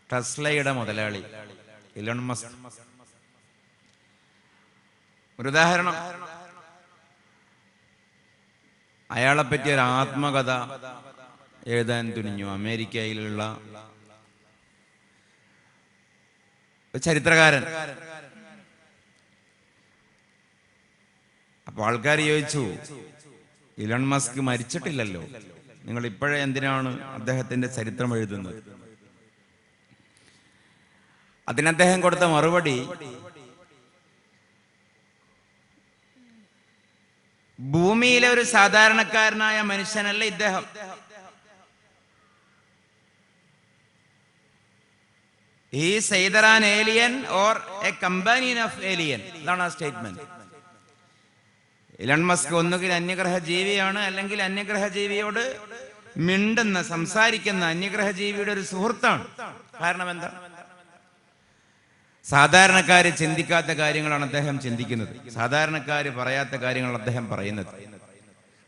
ടെസ്ലയുടെ മുതലാളി Elon Musk. ഒരു ഉദാഹരണം, അയാളെപ്പറ്റി ഒരു ആത്മകഥ എഴുതാൻ തുനിഞ്ഞു അമേരിക്കയിലുള്ള ചരിത്രകാരൻ. അപ്പൊ ആൾക്കാർ ചോദിച്ചു, ഇലോൺ മസ്ക് മരിച്ചിട്ടില്ലല്ലോ, നിങ്ങൾ ഇപ്പോഴേ എന്തിനാണ് അദ്ദേഹത്തിന്റെ ചരിത്രം എഴുതുന്നത്? അതിന് അദ്ദേഹം കൊടുത്ത മറുപടി, ഭൂമിയിലെ ഒരു സാധാരണക്കാരനായ മനുഷ്യനല്ല ഇദ്ദേഹം. He is either an alien or a companion of alien. ഇതാണ് ആ സ്റ്റേറ്റ്മെന്റ്. ഇലോൺ മസ്ക് ഒന്നുകിൽ അന്യഗ്രഹ ജീവിയാണ്, അല്ലെങ്കിൽ അന്യഗ്രഹ ജീവിയോട് മിണ്ടുന്ന, സംസാരിക്കുന്ന അന്യഗ്രഹ ജീവിയുടെ ഒരു സുഹൃത്താണ്. കാരണം എന്താ? സാധാരണക്കാര് ചിന്തിക്കാത്ത കാര്യങ്ങളാണ് അദ്ദേഹം ചിന്തിക്കുന്നത്, സാധാരണക്കാര് പറയാത്ത കാര്യങ്ങളാണ് അദ്ദേഹം പറയുന്നത്.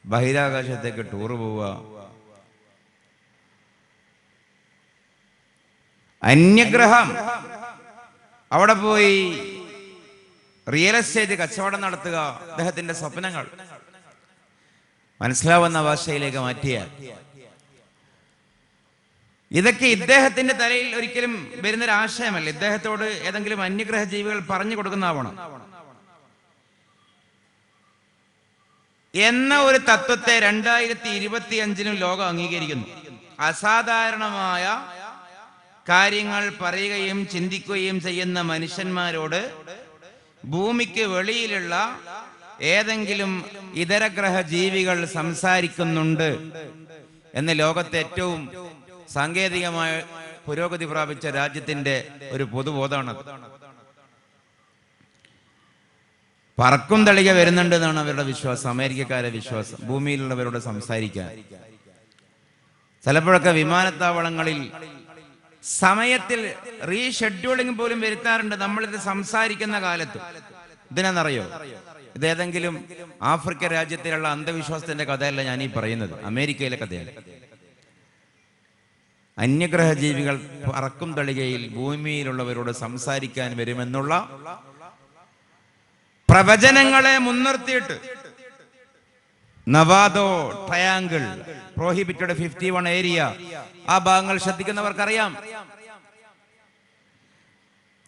ബഹിരാകാശത്തേക്ക് ടൂറ് പോവുക, അന്യഗ്രഹം, അവിടെ പോയി റിയൽ എസ്റ്റേറ്റ് കച്ചവടം നടത്തുക, അദ്ദേഹത്തിന്റെ സ്വപ്നങ്ങൾ മനസ്സിലാവുന്ന ഭാഷയിലേക്ക് മാറ്റിയ ഇതൊക്കെ ഇദ്ദേഹത്തിന്റെ തലയിൽ ഒരിക്കലും വരുന്നൊരു ആശയമല്ല. ഇദ്ദേഹത്തോട് ഏതെങ്കിലും അന്യഗ്രഹ ജീവികൾ പറഞ്ഞു കൊടുക്കുന്നതാവണം എന്ന ഒരു തത്വത്തെ 2025 ലോകം അംഗീകരിക്കുന്നു. അസാധാരണമായ കാര്യങ്ങൾ പറയുകയും ചിന്തിക്കുകയും ചെയ്യുന്ന മനുഷ്യന്മാരോട് ഭൂമിക്ക് വെളിയിലുള്ള ഏതെങ്കിലും ഇതരഗ്രഹ ജീവികൾ സംസാരിക്കുന്നുണ്ട് എന്ന് ലോകത്തെ ഏറ്റവും സാങ്കേതികമായ പുരോഗതി പ്രാപിച്ച രാജ്യത്തിന്റെ ഒരു പൊതുബോധമാണ്. പറക്കും തളിക വരുന്നുണ്ട് എന്നാണ് അവരുടെ വിശ്വാസം, അമേരിക്കക്കാരുടെ വിശ്വാസം, ഭൂമിയിലുള്ളവരോട് സംസാരിക്കാൻ. ചിലപ്പോഴൊക്കെ വിമാനത്താവളങ്ങളിൽ സമയത്തിൽ റീഷെഡ്യൂളിംഗ് പോലും വരുത്താറുണ്ട് നമ്മളിത് സംസാരിക്കുന്ന കാലത്ത്. ഇതിനെന്നറിയോ? ഇതേതെങ്കിലും ആഫ്രിക്കൻ രാജ്യത്തിലുള്ള അന്ധവിശ്വാസത്തിന്റെ കഥയല്ല ഞാൻ ഈ പറയുന്നത്, അമേരിക്കയിലെ കഥയാണ്. അന്യഗ്രഹ ജീവികൾ പറക്കും തളികയിൽ ഭൂമിയിലുള്ളവരോട് സംസാരിക്കാൻ വരുമെന്നുള്ള പ്രവചനങ്ങളെ മുൻനിർത്തിയിട്ട് നവാദോ ട്രയാങ്കിൾ, പ്രോഹിബിറ്റഡ് 51 ഏരിയ, ആ ഭാഗങ്ങൾ ശ്രദ്ധിക്കുന്നവർക്കറിയാം.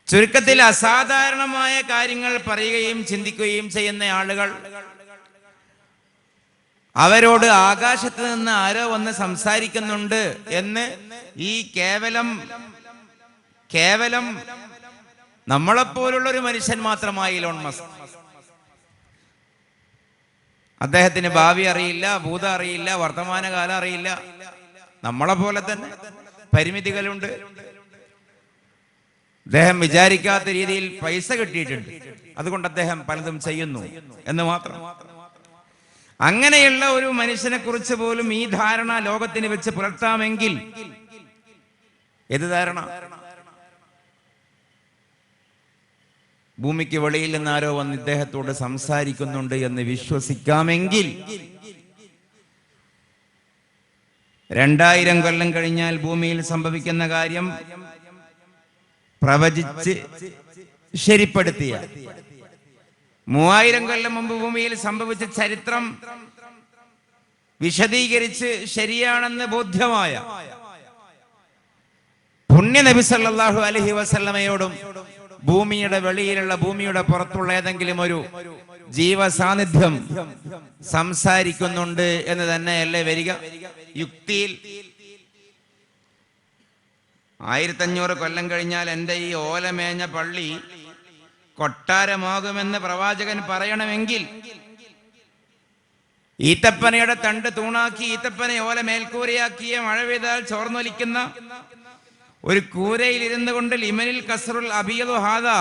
ചുരുക്കത്തിൽ അസാധാരണമായ കാര്യങ്ങൾ പറയുകയും ചിന്തിക്കുകയും ചെയ്യുന്ന ആളുകൾ, അവരോട് ആകാശത്ത് നിന്ന് ആരോ വന്ന് സംസാരിക്കുന്നുണ്ട് എന്ന് ഈ കേവലം നമ്മളെപ്പോലുള്ള ഒരു മനുഷ്യൻ മാത്രമായി ഇലോൺ മസ്ക്. അദ്ദേഹത്തിന് ഭാവി അറിയില്ല, ഭൂതം അറിയില്ല, വർത്തമാനകാലം അറിയില്ല. നമ്മളെ പോലെ തന്നെ പരിമിതികളുണ്ട്. അദ്ദേഹം വിചാരിക്കാത്ത രീതിയിൽ പൈസ കിട്ടിയിട്ടുണ്ട്, അതുകൊണ്ട് അദ്ദേഹം പലതും ചെയ്യുന്നു എന്ന് മാത്രം. അങ്ങനെയുള്ള ഒരു മനുഷ്യനെ കുറിച്ച് പോലും ഈ ധാരണ ലോകത്തിന് വെച്ച് പുലർത്താമെങ്കിൽ, ഏത് ധാരണ? ഭൂമിക്ക് വെളിയിൽ നിന്ന് ആരോ വന്ന് ഇദ്ദേഹത്തോട് സംസാരിക്കുന്നുണ്ട് എന്ന് വിശ്വസിക്കാമെങ്കിൽ, 2000 കൊല്ലം കഴിഞ്ഞാൽ ഭൂമിയിൽ സംഭവിക്കുന്ന കാര്യം പ്രവചിച്ച് ശരിപ്പെടുത്തിയ, 3000 കൊല്ലം മുമ്പ് ഭൂമിയിൽ സംഭവിച്ച ചരിത്രം വിശദീകരിച്ച് ശരിയാണെന്ന് ബോധ്യമായ പുണ്യ നബി സല്ലല്ലാഹു അലൈഹി വസല്ലമയോടും ഭൂമിയുടെ വെളിയിലുള്ള, ഭൂമിയുടെ പുറത്തുള്ള ഏതെങ്കിലും ഒരു ജീവസാന്നിധ്യം സംസാരിക്കുന്നുണ്ട് എന്ന് തന്നെയല്ലേ വരിക? യുക്തിയിൽ 1500 കൊല്ലം കഴിഞ്ഞാൽ എൻ്റെ ഈ ഓലമേഞ്ഞ പള്ളി കൊട്ടാരമാകുമെന്ന് പ്രവാചകൻ പറയണമെങ്കിൽ, ഈത്തപ്പനയുടെ തണ്ട് തൂണാക്കി ഈത്തപ്പന ഓല മേൽക്കൂരയാക്കിയ, മഴ പെയ്താൽ ചോർന്നൊലിക്കുന്ന ഒരു കൂരയിൽ ഇരുന്നു കൊണ്ട് ലിമനിൽ കസ്റുൽ അബിയദു ഹാദാ,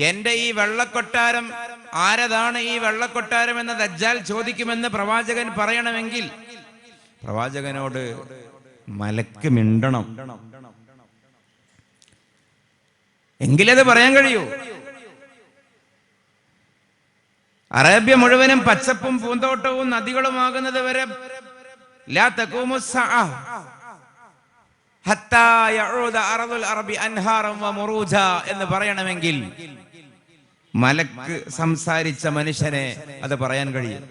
എന്റെ ഈ വെള്ളക്കൊട്ടാരം ആരതാണ് ഈ വെള്ളക്കൊട്ടാരം എന്ന് ദജ്ജാൽ ചോദിക്കുമെന്ന് പ്രവാചകൻ പറയണമെങ്കിൽ, പ്രവാചകനോട് മലക്ക് മിണ്ടണം, എങ്കിലത് പറയാൻ കഴിയൂ. അറേബ്യ മുഴുവനും പച്ചപ്പും പൂന്തോട്ടവും നദികളുമാകുന്നത് വരെ ലാ തഖൂമു സ്സഅ, ഹത്താ യഊദ അർദുൽ അറബി അൻഹാറൻ വമുറൂജ എന്ന് പറയണമെങ്കിൽ മലക്ക് സംസാരിച്ച മനുഷ്യനെ അത് പറയാൻ കഴിയും.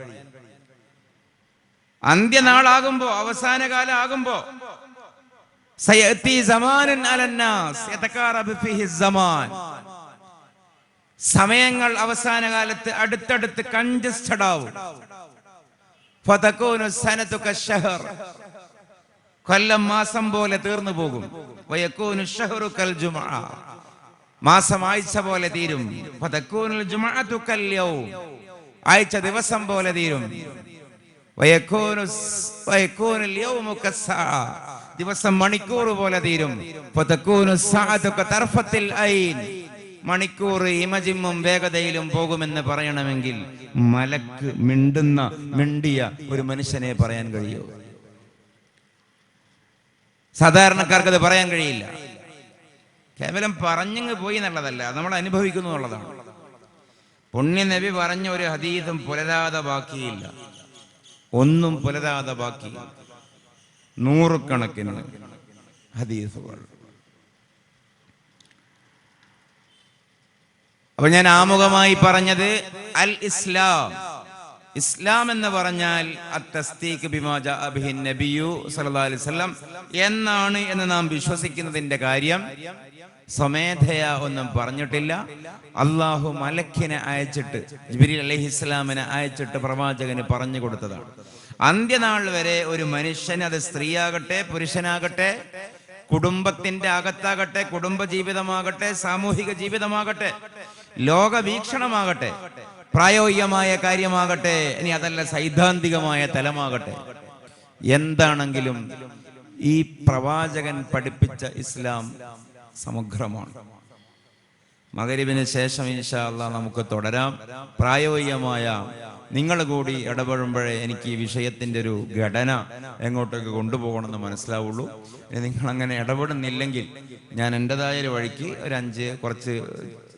അന്ത്യനാളാകുമ്പോ, അവസാന കാലം ആകുമ്പോ, സയഅതി സമാനുൻ അലന്നാസ് യതകാറബു ഫീഹി സമാൻ, സമയങ്ങൾ അവസാന കാലത്ത് അടുത്തടുത്ത് കൺജസ്റ്റഡ് ആവും. ഫതകൂനു സനതു കശ്ശഹർ, കൊല്ലം മാസം പോലെ തീർന്നു പോകും. വയകൂനു ശഹ്റു കൽ ജുമുഅ, മാസം ആഴ്ച പോലെ തീരും. ഫതകൂനുൽ ജുമുഅതു കൽ യൗം, ആഴ്ച ദിവസം പോലെ തീരും. വയകൂനുൽ യൗമു കസ്സഅ, ദിവസം മണിക്കൂർ പോലെ തീരും. ഫതകൂനു സഅതു കതർഫത്തിൽ ഐൻ, മണിക്കൂർ ഇമജിമ്മും വേഗതയിലും പോകുമെന്ന് പറയണമെങ്കിൽ മലക്ക് മിണ്ടിയ ഒരു മനുഷ്യനെ പറയാൻ കഴിയൂ. സാധാരണക്കാർക്ക് അത് പറയാൻ കഴിയില്ല. കേവലം പറഞ്ഞങ്ങ് പോയി എന്നുള്ളതല്ല, നമ്മൾ അനുഭവിക്കുന്നു എന്നുള്ളതാണ്. പുണ്യ നബി പറഞ്ഞ ഒരു ഹദീസും പുലരാതെ ബാക്കിയില്ല, ഒന്നും പുലരാതെ ബാക്കിയില്ല. നൂറുകണക്കിന് ഹദീസുകൾ. അപ്പൊ ഞാൻ ആമുഖമായി പറഞ്ഞത് അൽ ഇസ്ലാം, ഇസ്ലാം എന്ന് പറഞ്ഞാൽ അത്തസ്ദീഖ് ബിമാ ജാഅ ബിഹി നബിയു സല്ലല്ലാഹു അലൈഹി വസല്ലം എന്നാണ് എന്ന് നാം വിശ്വസിക്കുന്നതിന്റെ കാര്യം സ്വമേധയാ ഒന്നും പറഞ്ഞിട്ടില്ല. അള്ളാഹു മലക്കിനെ അയച്ചിട്ട്, ജിബ്രീൽ അലൈഹിസ്സലാമിനെ അയച്ചിട്ട് പ്രവാചകന് പറഞ്ഞു കൊടുത്തതാണ്. അന്ത്യനാൾ വരെ ഒരു മനുഷ്യൻ, അത് സ്ത്രീയാകട്ടെ പുരുഷനാകട്ടെ, കുടുംബത്തിന്റെ അകത്താകട്ടെ, കുടുംബ ജീവിതമാകട്ടെ, സാമൂഹിക ജീവിതമാകട്ടെ, ലോകവീക്ഷണമാകട്ടെ, പ്രായോഗികമായ കാര്യമാകട്ടെ, ഇനി അതല്ല സൈദ്ധാന്തികമായ തലമാകട്ടെ, എന്താണെങ്കിലും ഈ പ്രവാചകൻ പഠിപ്പിച്ച ഇസ്ലാം സമഗ്രമാണ്. മഗ്‌രിബിന് ശേഷം ഇൻഷാ അല്ലാഹ് നമുക്ക് തുടരാം. പ്രായോഗികമായ നിങ്ങൾ കൂടി ഇടപെടുമ്പോഴേ എനിക്ക് ഈ വിഷയത്തിന്റെ ഒരു ഘടന എങ്ങോട്ടേക്ക് കൊണ്ടുപോകണമെന്ന് മനസ്സിലാവുള്ളൂ. നിങ്ങൾ അങ്ങനെ ഇടപെടുന്നില്ലെങ്കിൽ ഞാൻ എൻ്റെതായ ഒരു വഴിക്ക് ഒരു 5 കുറച്ച്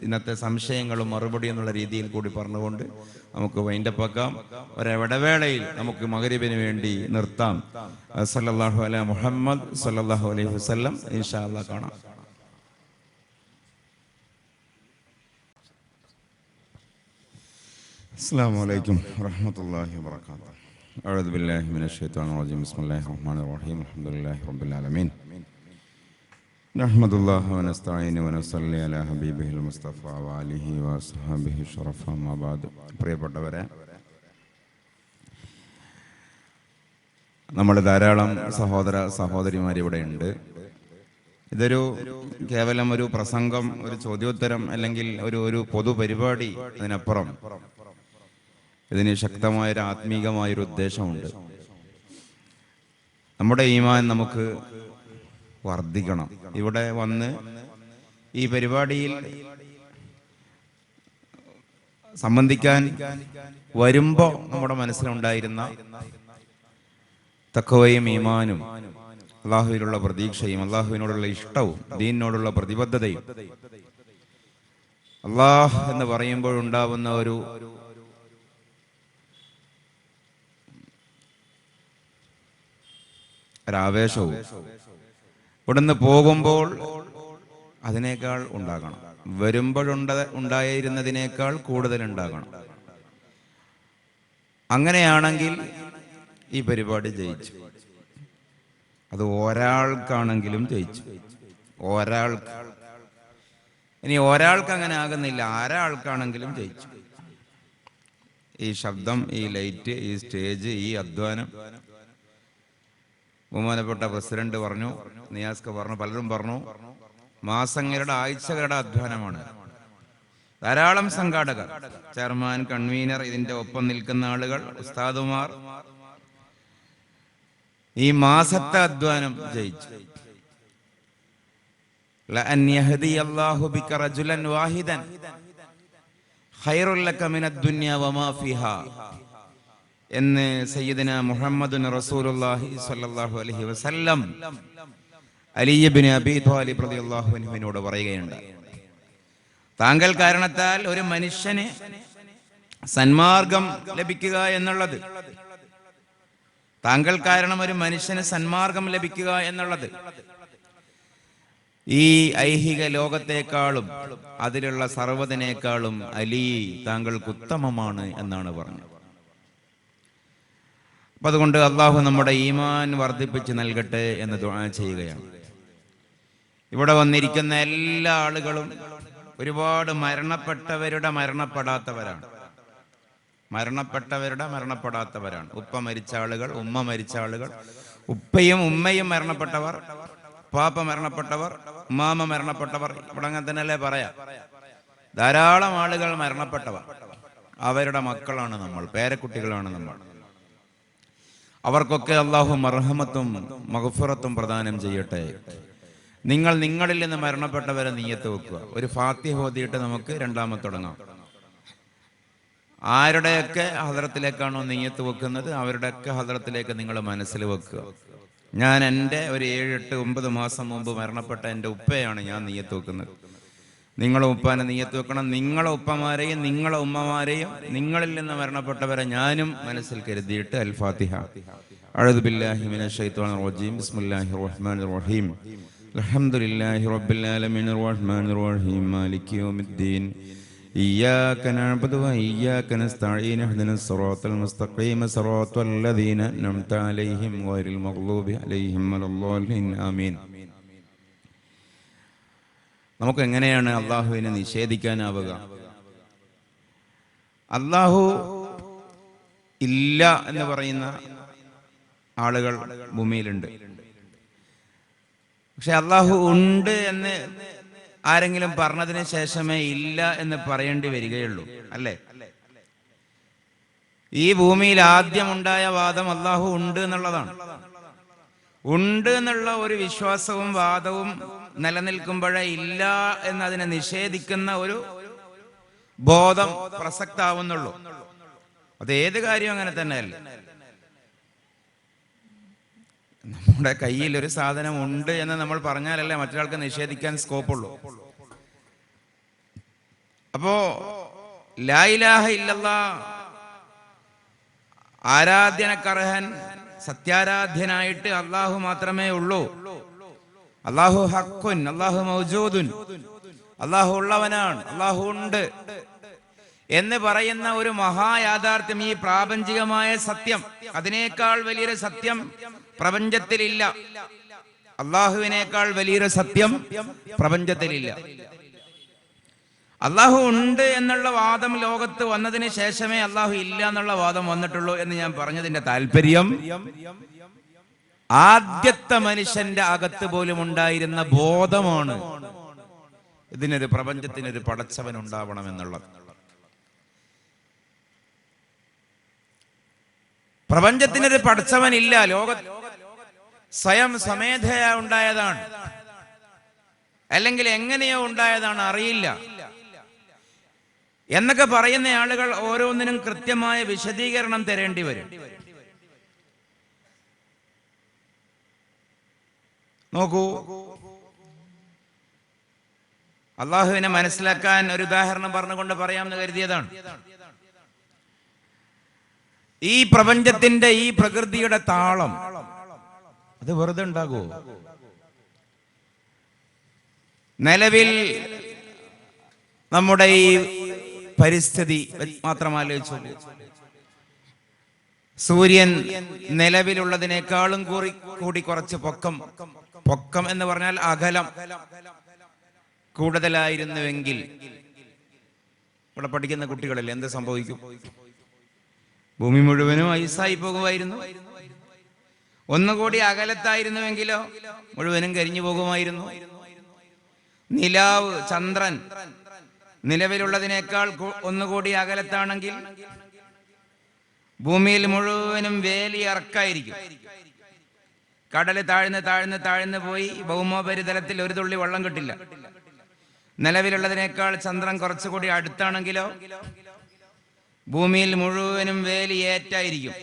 ഇന്നത്തെ സംശയങ്ങളും മറുപടി എന്നുള്ള രീതിയിൽ കൂടി പറഞ്ഞുകൊണ്ട് നമുക്ക് വൈൻഡപ്പാക്കാം. ഒരിടവേളയിൽ നമുക്ക് മഗ്‌രിബിന് വേണ്ടി നിർത്താം. സല്ലല്ലാഹു അലാ മുഹമ്മദ് സല്ലല്ലാഹു അലൈഹി വസല്ലം. ഇൻഷാ അല്ലാഹ് കാണാം. അസ്സലാമു അലൈക്കും വറഹ്മത്തുള്ളാഹി വബറകാതുഹു. അഊദു ബില്ലാഹി മിനശ് ശൈത്വാനിർ റജീം. ബിസ്മില്ലാഹിർ റഹ്മാനിർ റഹീം. അൽഹംദുലില്ലാഹി റബ്ബിൽ ആലമീൻ. നഹ്മദുല്ലാഹി വനസ്തഈനു വനസല്ലി അലാ ഹബീബിഹിൽ മുസ്തഫ വഅലിഹി വഅസ്ഹാബിഹി ശറഫ അമ്മാ ബഅദ്. പ്രിയപ്പെട്ടവരെ, നമ്മൾ ധാരാളം സഹോദര സഹോദരിമാർ ഇവിടെ ഉണ്ട്. ഇതൊരു കേവലം ഒരു പ്രസംഗം, ഒരു ചോദ്യോത്തരം അല്ലെങ്കിൽ ഒരു പൊതുപരിപാടി. അതിനപ്പുറം ഇതിന് ശക്തമായൊരു ആത്മീകമായൊരു ഉദ്ദേശമുണ്ട്. നമ്മുടെ ഈമാൻ നമുക്ക് വർദ്ധിക്കണം. ഇവിടെ വന്ന് ഈ പരിപാടിയിൽ സംബന്ധിക്കാൻ വരുമ്പോൾ നമ്മുടെ മനസ്സിലുണ്ടായിരുന്ന തഖ്വയും ഈമാനും അള്ളാഹുവിനുള്ള പ്രതീക്ഷയും അള്ളാഹുവിനോടുള്ള ഇഷ്ടവും ദീനിനോടുള്ള പ്രതിബദ്ധതയും അള്ളാഹ് എന്ന് പറയുമ്പോഴുണ്ടാവുന്ന ഒരു ആവേശവും ഇവിടുന്ന് പോകുമ്പോൾ അതിനേക്കാൾ ഉണ്ടാകണം. വരുമ്പോഴുണ്ടായിരുന്നതിനേക്കാൾ കൂടുതൽ ഉണ്ടാകണം. അങ്ങനെയാണെങ്കിൽ ഈ പരിപാടി ജയിച്ചു. അത് ഒരാൾക്കാണെങ്കിലും ജയിച്ചു. ഒരാൾക്ക്, ഇനി ഒരാൾക്ക് അങ്ങനെ ആകുന്നില്ല, ആരാൾക്കാണെങ്കിലും ജയിച്ചു. ഈ ശബ്ദം, ഈ ലൈറ്റ്, ഈ സ്റ്റേജ്, ഈ അധ്വാനം, ബഹുമാനപ്പെട്ട പ്രസിഡന്റ് പറഞ്ഞു, നിയാസ്ക പറഞ്ഞു, പലരും പറഞ്ഞു, മാസങ്ങളുടെ ആഴ്ചകളുടെ അധ്വാനമാണ്. ധാരാളം സംഘാടകർ, ചെയർമാൻ, കൺവീനർ, ഇതിന്റെ ഒപ്പം നിൽക്കുന്ന ആളുകൾ, ഉസ്താദുമാർ, ഈ മാസത്തെ അധ്വാനം ജയിച്ചു. ലഅൻ യഹ്ദിയല്ലാഹു ബിക റജുലൻ വാഹിദൻ ഖൈറുൽ ലക മിനദ് ദുനിയ വമാ ഫിഹാ എന്ന് സയ്യിദന മുഹമ്മദുൻ റസൂലുള്ളാഹി സ്വല്ലല്ലാഹു അലൈഹി വസല്ലം അലി ഇബ്നു അബീ ത്വാലിബ് റളിയല്ലാഹു അൻഹുവിനോട് പറയുകയുണ്ട്. താങ്കൾ കാരണത്താൽ ഒരു മനുഷ്യന് സന്മാർഗം ലഭിക്കുക എന്നുള്ളത്, താങ്കൾ കാരണം ഒരു മനുഷ്യന് സന്മാർഗം ലഭിക്കുക എന്നുള്ളത് ഈ ഐഹിക ലോകത്തെക്കാളും അതിലുള്ള സർവ്വതിനേക്കാളും അലി താങ്കൾക്ക് ഉത്തമമാണ് എന്നാണ് പറഞ്ഞത്. അപ്പൊ അതുകൊണ്ട് അള്ളാഹു നമ്മുടെ ഈമാൻ വർദ്ധിപ്പിച്ച് നൽകട്ടെ എന്ന് ദുആ ചെയ്യുകയാണ്. ഇവിടെ വന്നിരിക്കുന്ന എല്ലാ ആളുകളും ഒരുപാട് മരണപ്പെട്ടവരാണ്. ഉപ്പ മരിച്ച ആളുകൾ, ഉമ്മ മരിച്ച ആളുകൾ, ഉപ്പയും ഉമ്മയും മരണപ്പെട്ടവർ, പാപ്പ മരണപ്പെട്ടവർ, ഉമ്മാമ മരണപ്പെട്ടവർ. ഇവിടെ അങ്ങനെ തന്നെയല്ലേ പറയാ. ധാരാളം ആളുകൾ മരണപ്പെട്ടവർ. അവരുടെ മക്കളാണ് നമ്മൾ, പേരക്കുട്ടികളാണ് നമ്മൾ. അവർക്കൊക്കെ അള്ളാഹു മർഹമത്തും മഗ്ഫിറത്തും പ്രദാനം ചെയ്യട്ടെ. നിങ്ങളിൽ നിന്ന് മരണപ്പെട്ടവരെ നിയ്യത്ത് വെക്കുക. ഒരു ഫാത്തിഹ ഓതിയിട്ട് നമുക്ക് രണ്ടാമത് തുടങ്ങാം. ആരുടെയൊക്കെ ഹദ്റത്തിലേക്കാണോ നിയ്യത്ത് വെക്കുന്നത് അവരുടെയൊക്കെ ഹദ്റത്തിലേക്ക് നിങ്ങൾ മനസ്സിൽ വെക്കുക. ഞാൻ എൻ്റെ ഒരു 7, 8, 9 മാസം മുമ്പ് മരണപ്പെട്ട എൻ്റെ ഉപ്പയാണ് ഞാൻ നിയ്യത്ത് വെക്കുന്നത്. നിങ്ങളെ ഉപ്പാനെ നിയ്യത്ത് വെക്കണം. നിങ്ങളെ ഉപ്പമാരെയും നിങ്ങളെ ഉമ്മമാരെയും നിങ്ങളിൽ നിന്ന് മരണപ്പെട്ടവരെ ഞാനും മനസ്സിൽ കരുതിയിട്ട് അൽ ഫാത്തിഹ. അഊദു ബില്ലാഹി മിനശ് ശൈത്വാനിർ റജീം. ബിസ്മില്ലാഹിർ റഹ്മാനിർ റഹീം. അൽഹംദുലില്ലാഹി റബ്ബിൽ ആലമീനിർ റഹ്മാനിർ റഹീം മാലികി യൗമിദ്ദീൻ. ഇയ്യാക നഅ്ബുദു വ ഇയ്യാക നസ്തഈൻ. ഇഹ്ദിനസ് സിറാത്തൽ മുസ്തഖീം സിറാത്തൽ ലദീന അൻഅംത അലൈഹിം ഗൈറിൽ മഗ്ളൂബി അലൈഹിം വലദ്ദാലിൻ. ആമീൻ. നമുക്ക് എങ്ങനെയാണ് അള്ളാഹുവിനെ നിഷേധിക്കാനാവുക? അള്ളാഹു ഇല്ല എന്ന് പറയുന്ന ആളുകൾ ഭൂമിയിലുണ്ട്. പക്ഷെ അള്ളാഹു ഉണ്ട് എന്ന് ആരെങ്കിലും പറഞ്ഞതിന് ശേഷമേ ഇല്ല എന്ന് പറയേണ്ടി വരികയുള്ളൂ, അല്ലേ? ഈ ഭൂമിയിൽ ആദ്യം ഉണ്ടായ വാദം അള്ളാഹു ഉണ്ട് എന്നുള്ളതാണ്. ഉണ്ട് എന്നുള്ള ഒരു വിശ്വാസവും വാദവും നിലനിൽക്കുമ്പോഴേ ഇല്ല എന്നതിനെ നിഷേധിക്കുന്ന ഒരു ബോധം പ്രസക്താവുന്നുള്ളൂ. അത് ഏത് കാര്യം അങ്ങനെ തന്നെയല്ലേ. നമ്മുടെ കയ്യിൽ ഒരു സാധനം ഉണ്ട് എന്ന് നമ്മൾ പറഞ്ഞാലല്ലേ മറ്റൊരാൾക്ക് നിഷേധിക്കാൻ സ്കോപ്പുള്ളൂ. അപ്പോ ലാ ഇലാഹ ഇല്ലല്ലാഹ്, ആരാധ്യനക്കർഹൻ സത്യാരാധ്യനായിട്ട് അള്ളാഹു മാത്രമേ ഉള്ളൂ. അള്ളാഹു ഹഖുൻ, അള്ളാഹു മൗജൂദുൻ, അള്ളാഹു ഉള്ളവനാണ്, അള്ളാഹു ഉണ്ട് എന്ന് പറയുന്ന ഒരു മഹായാഥാർത്ഥ്യം, ഈ പ്രാപഞ്ചികമായ സത്യം, അതിനേക്കാൾ വലിയൊരു സത്യം പ്രപഞ്ചത്തിലില്ല. അള്ളാഹുവിനേക്കാൾ വലിയൊരു സത്യം പ്രപഞ്ചത്തിലില്ല. അള്ളാഹു ഉണ്ട് എന്നുള്ള വാദം ലോകത്ത് വന്നതിന് ശേഷമേ അള്ളാഹു ഇല്ല എന്നുള്ള വാദം വന്നിട്ടുള്ളൂ എന്ന് ഞാൻ പറഞ്ഞതിന്റെ താല്പര്യം, ആദ്യത്തെ മനുഷ്യന്റെ അകത്ത് പോലും ഉണ്ടായിരുന്ന ബോധമാണ് ഇതിനൊരു പ്രപഞ്ചത്തിനൊരു പടച്ചവൻ ഉണ്ടാവണം എന്നുള്ളത്. പ്രപഞ്ചത്തിനൊരു പടച്ചവനില്ല, ലോക സ്വയം സ്വമേധയാ ഉണ്ടായതാണ്, അല്ലെങ്കിൽ എങ്ങനെയോ ഉണ്ടായതാണ്, അറിയില്ല എന്നൊക്കെ പറയുന്ന ആളുകൾ ഓരോന്നിനും കൃത്യമായ വിശദീകരണം തരേണ്ടി വരും. നോക്കൂ, അള്ളാഹുവിനെ മനസ്സിലാക്കാൻ ഒരു ഉദാഹരണം പറഞ്ഞുകൊണ്ട് പറയാമെന്ന് കരുതിയതാണ്. ഈ പ്രപഞ്ചത്തിന്റെ, ഈ പ്രകൃതിയുടെ താളം അത് വെറുതെ ഉണ്ടാകുമോ? നിലവിൽ നമ്മുടെ ഈ പരിസ്ഥിതി മാത്രം ആലോചിച്ചു. സൂര്യൻ നിലവിലുള്ളതിനേക്കാളും കൂടി കുറച്ച് പൊക്കം എന്ന് പറഞ്ഞാൽ അകലം കൂടുതലായിരുന്നുവെങ്കിൽ ഇവിടെ പഠിക്കുന്ന കുട്ടികളിൽ എന്ത് സംഭവിക്കും? ഭൂമി മുഴുവനും ഐസായി പോകുമായിരുന്നു. ഒന്നുകൂടി അകലത്തായിരുന്നുവെങ്കിലോ മുഴുവനും കരിഞ്ഞു പോകുമായിരുന്നു. നിലാവ്, ചന്ദ്രൻ നിലവിലുള്ളതിനേക്കാൾ ഒന്നുകൂടി അകലത്താണെങ്കിൽ ഭൂമിയിൽ മുഴുവനും വേലിയിറക്കായിരിക്കും. കടല് താഴ്ന്ന് പോയി ഭൗമോപരിതലത്തിൽ ഒരു തുള്ളി വെള്ളം കിട്ടില്ല. നിലവിലുള്ളതിനേക്കാൾ ചന്ദ്രൻ കുറച്ചുകൂടി അടുത്താണെങ്കിലോ ഭൂമിയിൽ മുഴുവനും വേലിയേറ്റായിരിക്കും.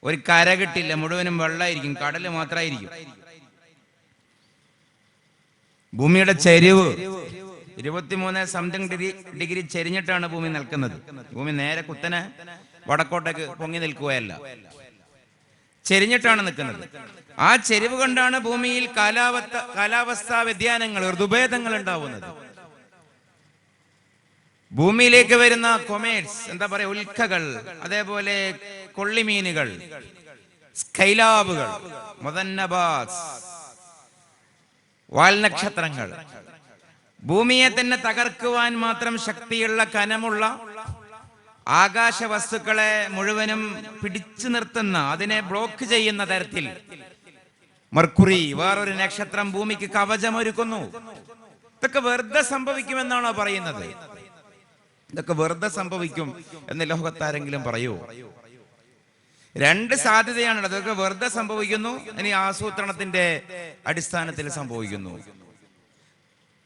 ഒരു കര കിട്ടില്ല, മുഴുവനും വെള്ളമായിരിക്കും, കടല് മാത്രമായിരിക്കും. ഭൂമിയുടെ ചെരിവ് 23 ഡിഗ്രി ചെരിഞ്ഞിട്ടാണ് ഭൂമി നിൽക്കുന്നത്. ഭൂമി നേരെ കുത്തനെ വടക്കോട്ടേക്ക് പൊങ്ങി നിൽക്കുകയല്ല. ചെരിഞ്ഞിട്ടാണ് നിൽക്കുന്നത്. ആ ചെരിവ് കൊണ്ടാണ് ഭൂമിയിൽ കാലാവസ്ഥാ വ്യതിയാനങ്ങൾ, ഋതുഭേദങ്ങൾ ഉണ്ടാവുന്നത്. ഭൂമിയിലേക്ക് വരുന്ന കൊമേറ്റ്സ്, എന്താ പറയാ, ഉൽക്കകൾ, അതേപോലെ കൊള്ളിമീനുകൾ, സ്കൈലാബുകൾ, മുദന്നബാസ്, വാൽനക്ഷത്രങ്ങൾ, ഭൂമിയെ തന്നെ തകർക്കുവാൻ മാത്രം ശക്തിയുള്ള കനമുള്ള ആകാശ വസ്തുക്കളെ മുഴുവനും പിടിച്ചു നിർത്തുന്ന, അതിനെ ബ്ലോക്ക് ചെയ്യുന്ന തരത്തിൽ മെർക്കുറി, വേറൊരു നക്ഷത്രം ഭൂമിക്ക് കവചമൊരുക്കുന്നു. ഇതൊക്കെ വെറുതെ സംഭവിക്കുമെന്നാണോ പറയുന്നത്? ഇതൊക്കെ വെറുതെ സംഭവിക്കും എന്ന് ലോകത്താരെങ്കിലും പറയൂ? രണ്ട് സാധ്യതയാണുള്ളത്. അതൊക്കെ വെറുതെ സംഭവിക്കുന്നു, ഇനി ആസൂത്രണത്തിന്റെ അടിസ്ഥാനത്തിൽ സംഭവിക്കുന്നു.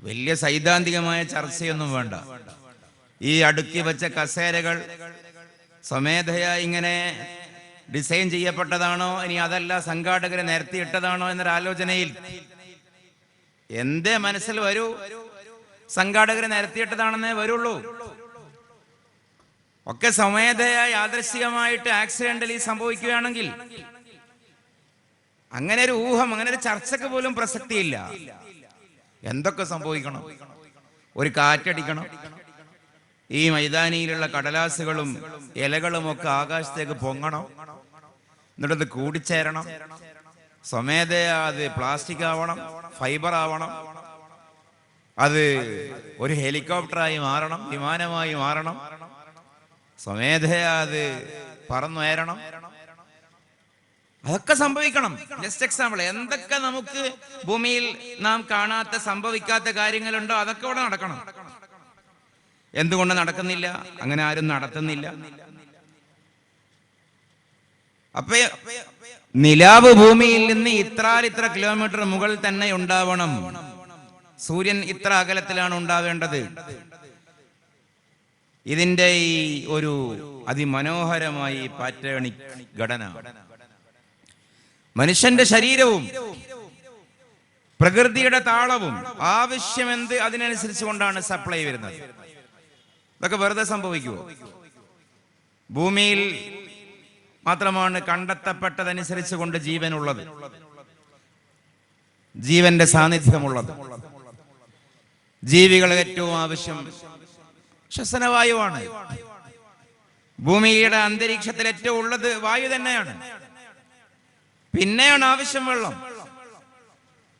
വലിയ സൈദ്ധാന്തികമായ ചർച്ചയൊന്നും വേണ്ട. ഈ അടുക്കി വെച്ച കസേരകൾ സ്വമേധയാ ഇങ്ങനെ ഡിസൈൻ ചെയ്യപ്പെട്ടതാണോ, ഇനി അതല്ല സംഘാടകരെ നിരത്തിയിട്ടതാണോ എന്നൊരാലോചനയിൽ എന്തേ മനസ്സിൽ വരൂ? സംഘാടകരെ നിരത്തിയിട്ടതാണെന്നേ വരുള്ളൂ. ഒക്കെ സ്വമേധയാ യാദൃശ്ചികമായിട്ട് ആക്സിഡന്റലി സംഭവിക്കുകയാണെങ്കിൽ അങ്ങനെ ഒരു ഊഹം, അങ്ങനെ ഒരു ചർച്ചക്ക് പോലും പ്രസക്തിയില്ല. എന്തൊക്കെ സംഭവിക്കണം? ഒരു കാറ്റടിക്കണം, ഈ മൈതാനിയിലുള്ള കടലാസുകളും ഇലകളും ഒക്കെ ആകാശത്തേക്ക് പൊങ്ങണം, എന്നിട്ടത് കൂടിച്ചേരണം, സ്വമേധയാ അത് പ്ലാസ്റ്റിക് ആവണം, ഫൈബർ ആവണം, അത് ഒരു ഹെലികോപ്റ്ററായി മാറണം, വിമാനമായി മാറണം, സ്വമേധയാ അത് പറന്നുയരണം. അതൊക്കെ സംഭവിക്കണം. ജസ്റ്റ് എക്സാമ്പിൾ, എന്തൊക്കെ നമുക്ക് ഭൂമിയിൽ നാം കാണാത്ത, സംഭവിക്കാത്ത കാര്യങ്ങളുണ്ടോ അതൊക്കെ ഇവിടെ നടക്കണം. എന്തുകൊണ്ട് നടക്കുന്നില്ല? അങ്ങനെ ആരും നടത്തുന്നില്ല. അപ്പൊ നിലാവ് ഭൂമിയിൽ നിന്ന് ഇത്ര കിലോമീറ്റർ മുകളിൽ തന്നെ ഉണ്ടാവണം. സൂര്യൻ ഇത്ര അകലത്തിലാണ് ഉണ്ടാവേണ്ടത്. ഇതിന്റെ ഈ ഒരു അതിമനോഹരമായി പാറ്റേണിക് ഘടന മനുഷ്യന്റെ ശരീരവും പ്രകൃതിയുടെ താളവും ആവശ്യമെന്ത് അതിനനുസരിച്ച് കൊണ്ടാണ് സപ്ലൈ വരുന്നത്. ഇതൊക്കെ വെറുതെ സംഭവിക്കുമോ? ഭൂമിയിൽ മാത്രമാണ് കണ്ടെത്തപ്പെട്ടതനുസരിച്ച് കൊണ്ട് ജീവനുള്ളത്, ജീവന്റെ സാന്നിധ്യമുള്ളത്. ജീവികൾ ഏറ്റവും ആവശ്യം ശ്വസനവായുവാണ്. ഭൂമിയുടെ അന്തരീക്ഷത്തിൽ ഏറ്റവും ഉള്ളത് വായു തന്നെയാണ്. പിന്നെയാണ് ആവശ്യം വെള്ളം.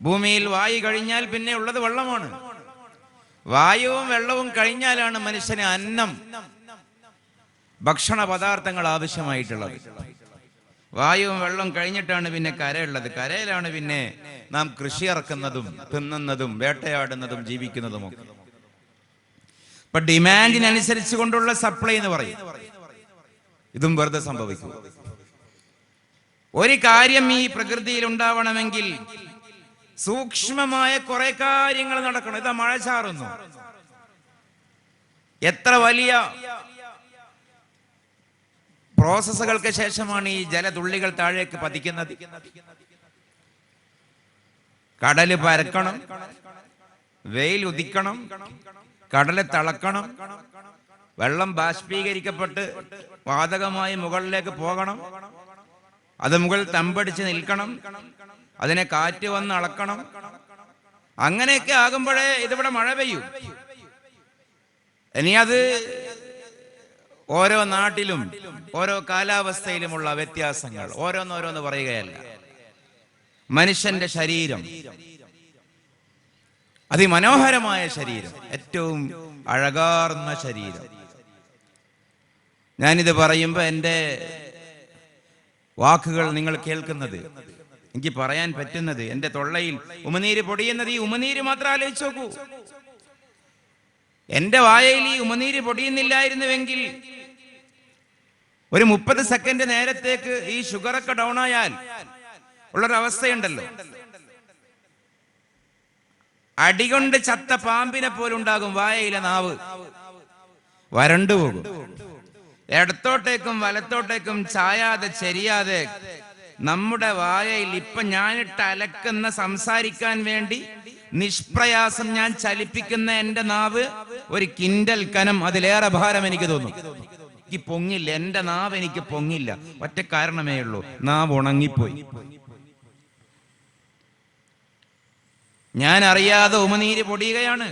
ഭൂമിയിൽ വായു കഴിഞ്ഞാൽ പിന്നെ ഉള്ളത് വെള്ളമാണ്. വായുവും വെള്ളവും കഴിഞ്ഞാലാണ് മനുഷ്യന് അന്നം, ഭക്ഷണ പദാർത്ഥങ്ങൾ ആവശ്യമായിട്ടുള്ളത്. വായുവും വെള്ളവും കഴിഞ്ഞിട്ടാണ് പിന്നെ കരയുള്ളത്. കരയിലാണ് പിന്നെ നാം കൃഷി ഇറക്കുന്നതും തിന്നുന്നതും വേട്ടയാടുന്നതും ജീവിക്കുന്നതും ഒക്കെ. ഇപ്പൊ ഡിമാൻഡിനനുസരിച്ച് കൊണ്ടുള്ള സപ്ലൈ എന്ന് പറയും. ഇതും വെറുതെ സംഭവിക്കും. ഒരു കാര്യം ഈ പ്രകൃതിയിൽ ഉണ്ടാവണമെങ്കിൽ സൂക്ഷ്മമായ കുറെ കാര്യങ്ങൾ നടക്കണം. ഇതാ മഴ ചാറുന്നു. എത്ര വലിയ പ്രോസസ്സുകൾക്ക് ശേഷമാണ് ഈ ജലതുള്ളികൾ താഴേക്ക് പതിക്കുന്നത്. കടല് പരക്കണം, വെയിൽ ഉദിക്കണം, കടല് തിളക്കണം, വെള്ളം ബാഷ്പീകരിക്കപ്പെട്ട് വാതകമായി മുകളിലേക്ക് പോകണം, അത് മുകളിൽ തമ്പടിച്ച് നിൽക്കണം, അതിനെ കാറ്റ് വന്ന് അളക്കണം. അങ്ങനെയൊക്കെ ആകുമ്പോഴേ ഇതിവിടെ മഴ പെയ്യും. ഇനി അത് ഓരോ നാട്ടിലും ഓരോ കാലാവസ്ഥയിലുമുള്ള വ്യത്യാസങ്ങൾ ഓരോന്നോരോന്ന് പറയുകയല്ല. മനുഷ്യന്റെ ശരീരം, അതിമനോഹരമായ ശരീരം, ഏറ്റവും അഴകാർന്ന ശരീരം. ഞാനിത് പറയുമ്പോൾ എൻ്റെ വാക്കുകൾ നിങ്ങൾ കേൾക്കുന്നത്, എനിക്ക് പറയാൻ പറ്റുന്നത്, എൻ്റെ തൊള്ളയിൽ ഉമനീര് പൊടിയുന്നത്, ഈ ഉമനീര് മാത്രം ആലോചിച്ച് നോക്കൂ. എൻ്റെ വായയിൽ ഈ ഉമനീര് പൊടിയുന്നില്ലായിരുന്നുവെങ്കിൽ ഒരു 30 സെക്കൻഡ് നേരത്തേക്ക് ഈ ഷുഗറൊക്കെ ഡൗൺ ആയാൽ ഉള്ളൊരവസ്ഥയുണ്ടല്ലോ. അടികൊണ്ട് ചത്ത പാമ്പിനെ പോലുണ്ടാകും വായയിലെ നാവ്, വരണ്ടുപോകും. ഇടത്തോട്ടേക്കും വലത്തോട്ടേക്കും ചായാതെ ചെരിയാതെ നമ്മുടെ വായയിൽ ഇപ്പൊ ഞാനിട്ട് അലക്കുന്ന, സംസാരിക്കാൻ വേണ്ടി നിഷ്പ്രയാസം ഞാൻ ചലിപ്പിക്കുന്ന എന്റെ നാവ് 1 കിൻഡൽ കനം, അതിലേറെ ഭാരം എനിക്ക് തോന്നും. പൊങ്ങില്ല, എൻ്റെ നാവ് എനിക്ക് പൊങ്ങില്ല. ഒറ്റ കാരണമേ ഉള്ളൂ, നാവ് ഉണങ്ങിപ്പോയി. ഞാൻ അറിയാതെ ഉമിനീര് പൊടിയുകയാണ്,